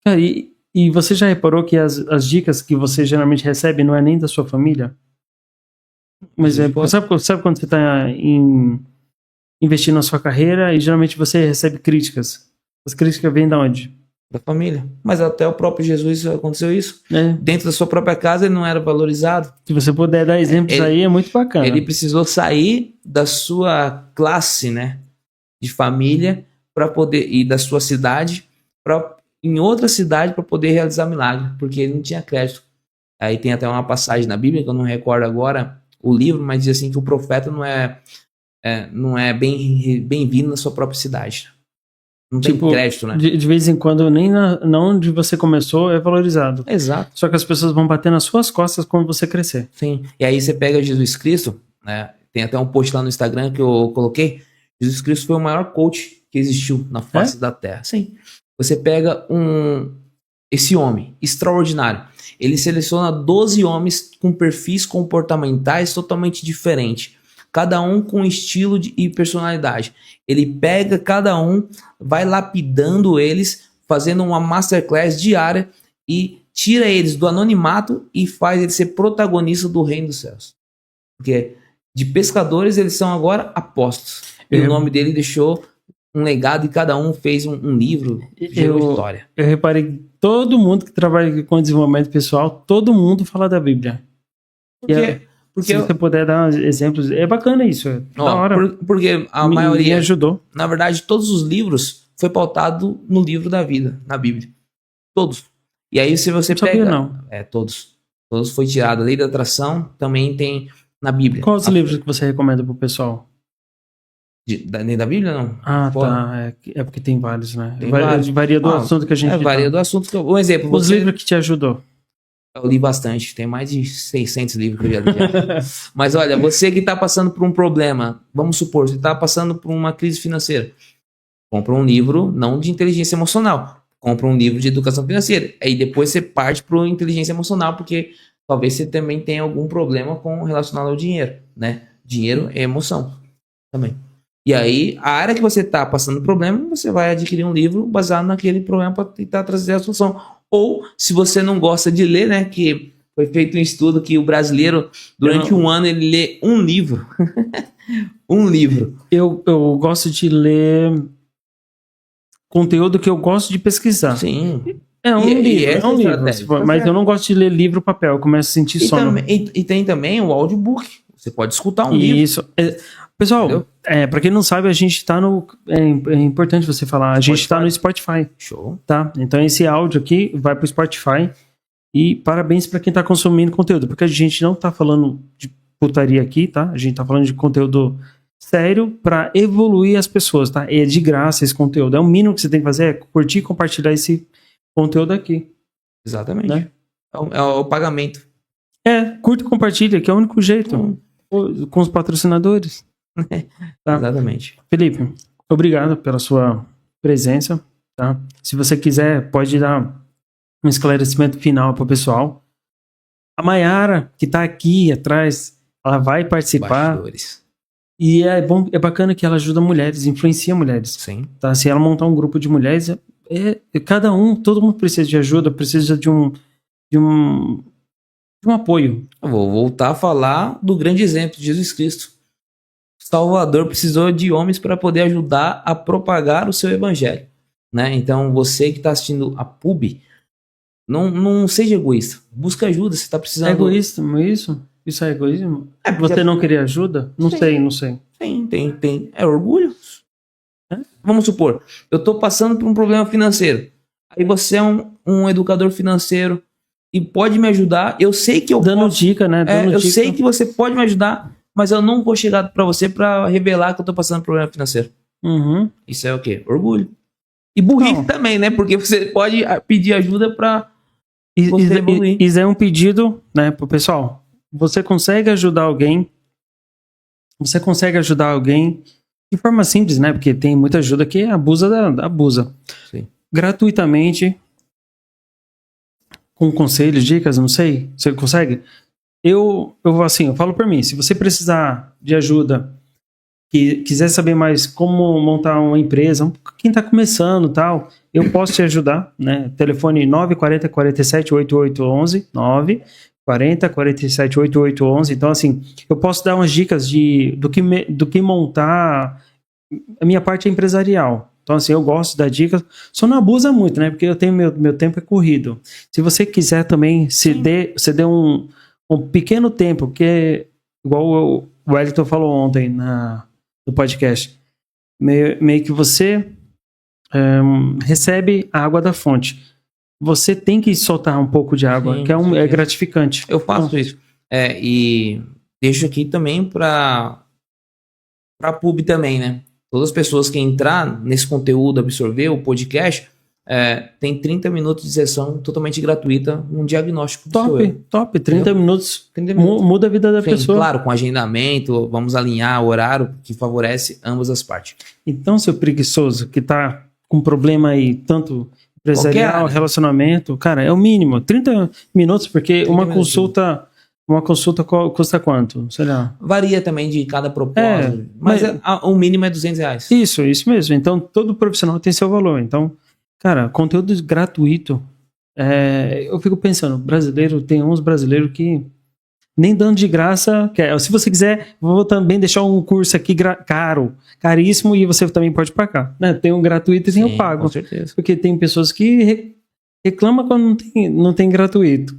Cara, e você já reparou que as dicas que você geralmente recebe não é nem da sua família? Mas sabe quando você está investindo na sua carreira e geralmente você recebe críticas? As críticas vêm de onde? Da família. Mas até o próprio Jesus aconteceu isso. É. Dentro da sua própria casa ele não era valorizado. Se você puder dar exemplos aí, é muito bacana. Ele precisou sair da sua classe, né, de família para poder ir da sua cidade em outra cidade para poder realizar milagre, porque ele não tinha crédito. Aí tem até uma passagem na Bíblia que eu não recordo agora o livro, mas diz assim que o profeta não é bem-vindo na sua própria cidade. Não tem crédito, né? De vez em quando, nem onde você começou é valorizado. Exato. Só que as pessoas vão bater nas suas costas quando você crescer. Sim. E aí você pega Jesus Cristo, né? Tem até um post lá no Instagram que eu coloquei. Jesus Cristo foi o maior coach que existiu na face da Terra. Sim. Você pega esse homem extraordinário. Ele seleciona 12 homens com perfis comportamentais totalmente diferentes. Cada um com estilo e personalidade. Ele pega cada um, vai lapidando eles, fazendo uma masterclass diária e tira eles do anonimato e faz eles ser protagonistas do reino dos céus. Porque de pescadores eles são agora apóstolos. E o nome dele deixou um legado e cada um fez um livro, gerou história. Eu reparei que todo mundo que trabalha com desenvolvimento pessoal, todo mundo fala da Bíblia. Porque se você puder dar exemplos, é bacana isso. É da hora. Porque a maioria ajudou. Na verdade, todos os livros foi pautado no livro da vida, na Bíblia. Todos. E aí se você pega... Não. Todos. Todos foi tirado. A Lei da Atração também tem na Bíblia. Quais os livros que você recomenda pro pessoal? Da Bíblia, não? Tá. É porque tem vários, né? Vários. Varia do assunto que a gente... varia do assunto. Um exemplo. Os livros que te ajudou. Eu li bastante, tem mais de 600 livros que eu já li. Mas olha, você que está passando por um problema, vamos supor, você está passando por uma crise financeira, compra um livro não de inteligência emocional, compra um livro de educação financeira, aí depois você parte para inteligência emocional, porque talvez você também tenha algum problema relacionado ao dinheiro, né? Dinheiro é emoção também. E aí, a área que você está passando problema, você vai adquirir um livro baseado naquele problema para tentar trazer a solução. Ou, se você não gosta de ler, né, que foi feito um estudo que o brasileiro, durante um ano, ele lê um livro. Um livro. Eu gosto de ler conteúdo que eu gosto de pesquisar. Sim. É um livro, mas eu não gosto de ler livro papel, eu começo a sentir sono. E tem também o audiobook. Você pode escutar um livro. Isso. Pessoal, pra quem não sabe, a gente tá no... É importante você falar, a gente tá no Spotify. Show. Tá? Então esse áudio aqui vai pro Spotify. E parabéns pra quem tá consumindo conteúdo, porque a gente não tá falando de putaria aqui, tá? A gente tá falando de conteúdo sério para evoluir as pessoas, tá? É de graça esse conteúdo. É o mínimo que você tem que fazer, é curtir e compartilhar esse conteúdo aqui. Exatamente. Né? É o pagamento. Curta e compartilha, que é o único jeito. Com os patrocinadores. Tá? Exatamente. Felipe, obrigado pela sua presença. Tá? Se você quiser, pode dar um esclarecimento final para o pessoal. A Mayara, que está aqui atrás, ela vai participar. Bastidores. E é bacana que ela ajuda mulheres, influencia mulheres. Sim. Tá? Se ela montar um grupo de mulheres, todo mundo precisa de ajuda, precisa de um apoio. Eu vou voltar a falar do grande exemplo de Jesus Cristo. Salvador precisou de homens para poder ajudar a propagar o seu evangelho, né? Então você que está assistindo a pub, não seja egoísta, busca ajuda. Você está precisando. É egoísmo isso? Isso é egoísmo? Porque Você não queria ajuda? Não sei. Tem. É orgulho. Vamos supor, eu estou passando por um problema financeiro. Aí você é um educador financeiro e pode me ajudar. Eu sei que eu Dando posso, dica, né? eu sei que você pode me ajudar, mas eu não vou chegar para você para revelar que eu tô passando por problema financeiro. Uhum. Isso é o quê? Orgulho. E burrice também, né? Porque você pode pedir ajuda para você evoluir. Isso é um pedido, né, pro pessoal. Você consegue ajudar alguém de forma simples, né? Porque tem muita ajuda que abusa. Sim. Gratuitamente, com conselhos, dicas, não sei. Você consegue? Eu falo por mim, se você precisar de ajuda, que quiser saber mais como montar uma empresa, quem está começando e tal, eu posso te ajudar, né? Telefone 940 47 8811, 940 47 8811. Então, assim, eu posso dar umas dicas do que montar. A minha parte é empresarial. Então, assim, eu gosto da dica. Só não abusa muito, né? Porque eu tenho meu tempo é corrido. Se você quiser também, você dê um pequeno tempo, porque, igual o Wellington falou ontem no podcast, meio que você recebe a água da fonte. Você tem que soltar um pouco de água, Sim, que é gratificante. Eu faço isso. E deixo aqui também para pub também, né? Todas as pessoas que entrar nesse conteúdo, absorver o podcast, tem 30 minutos de sessão totalmente gratuita, um diagnóstico do seu erro. Top. 30 minutos muda a vida da pessoa. Claro, com agendamento, vamos alinhar o horário que favorece ambas as partes. Então, seu preguiçoso que tá com problema aí, tanto empresarial, relacionamento, cara, é o mínimo. 30 minutos, porque uma consulta custa quanto? Sei lá. Varia também de cada propósito, mas o mínimo é R$200. Isso mesmo. Então, todo profissional tem seu valor. Então, cara, conteúdo gratuito. Eu fico pensando, tem uns brasileiros que nem dando de graça quer. Se você quiser, vou também deixar um curso aqui caríssimo, e você também pode pagar, né? Tem um gratuito e tem o pago. Com certeza. Porque tem pessoas que reclamam quando não tem gratuito.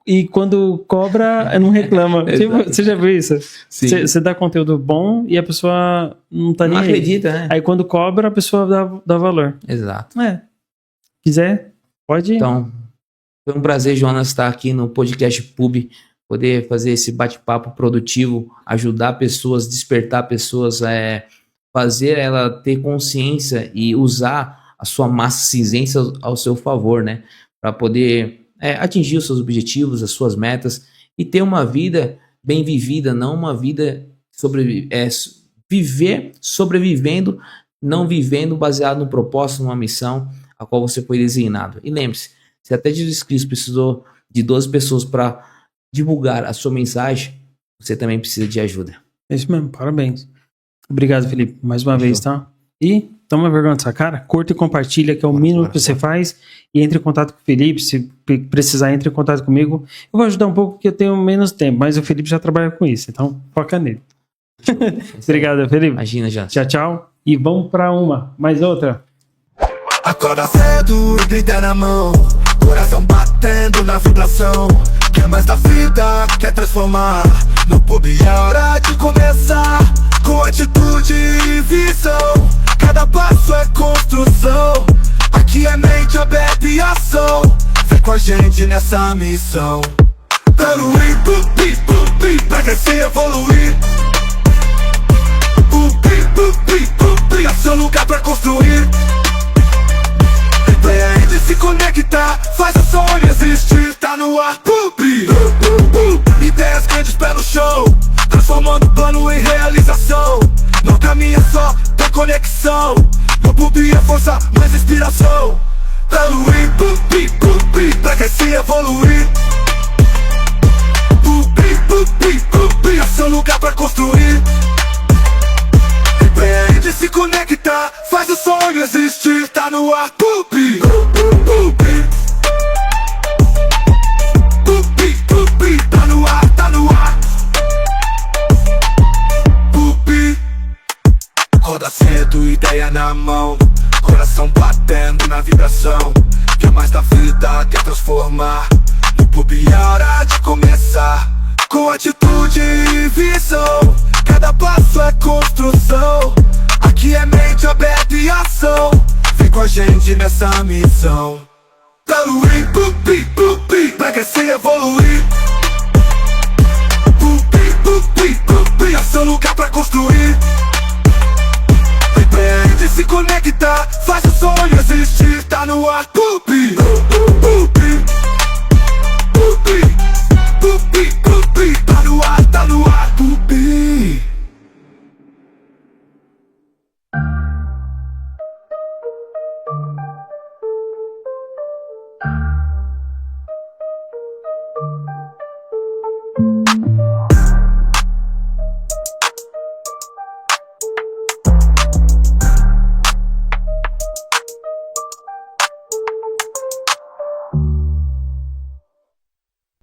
E quando cobra, não reclama. Você já viu isso? Você dá conteúdo bom e a pessoa não tá nem acredita, né? Aí quando cobra, a pessoa dá valor. Exato. Quiser, pode ir. Então, foi um prazer, Jonas, estar aqui no podcast Pub, poder fazer esse bate-papo produtivo, ajudar pessoas, despertar pessoas, fazer ela ter consciência e usar a sua massa cinzenta ao seu favor, né? Para poder atingir os seus objetivos, as suas metas e ter uma vida bem vivida, não uma vida viver sobrevivendo, não vivendo baseado no propósito, numa missão a qual você foi designado. E lembre-se, se até Jesus Cristo precisou de 12 pessoas para divulgar a sua mensagem, você também precisa de ajuda. É isso mesmo, parabéns. Obrigado, Felipe, mais uma vez, tá? E toma vergonha dessa cara, curta e compartilha, que é o mínimo que você faz, e entre em contato com o Felipe, se precisar, entre em contato comigo. Eu vou ajudar um pouco, porque eu tenho menos tempo, mas o Felipe já trabalha com isso, então foca nele. Obrigado, Felipe. Imagina, já. Tchau. E vamos pra mais outra. Acorda cedo e grita na mão, coração batendo na vibração. Quer mais da vida, quer transformar. No pub é hora de começar, com atitude e visão. Cada passo é construção, aqui é mente aberta e ação. Vem com a gente nessa missão. Evoluir, pra crescer e evoluir. Pupi, Pupi, é seu lugar pra construir. Ideia de se conectar, faz o sonho existir. Tá no ar, Pupi, ideias grandes pelo show, transformando plano em realização. Não caminha só da conexão, no Pupi é força, mais inspiração. Evoluir, Pupi, Pupi, pra crescer e evoluir. Pupi, Pupi, Pupi, é seu lugar pra construir. Empreende, se conectar, faz o sonho existir. Tá no ar, Pupi, Pupi, Pupi, Pupi, tá no ar, tá no ar. Pupi, acorda cedo, ideia na mão, coração batendo na vibração. Quer mais da vida, quer transformar. No Pupi é hora de começar, com atitude e visão. Cada passo é construção, aqui é mente aberta e ação. Vem com a gente nessa missão. Evoluir, Pupi,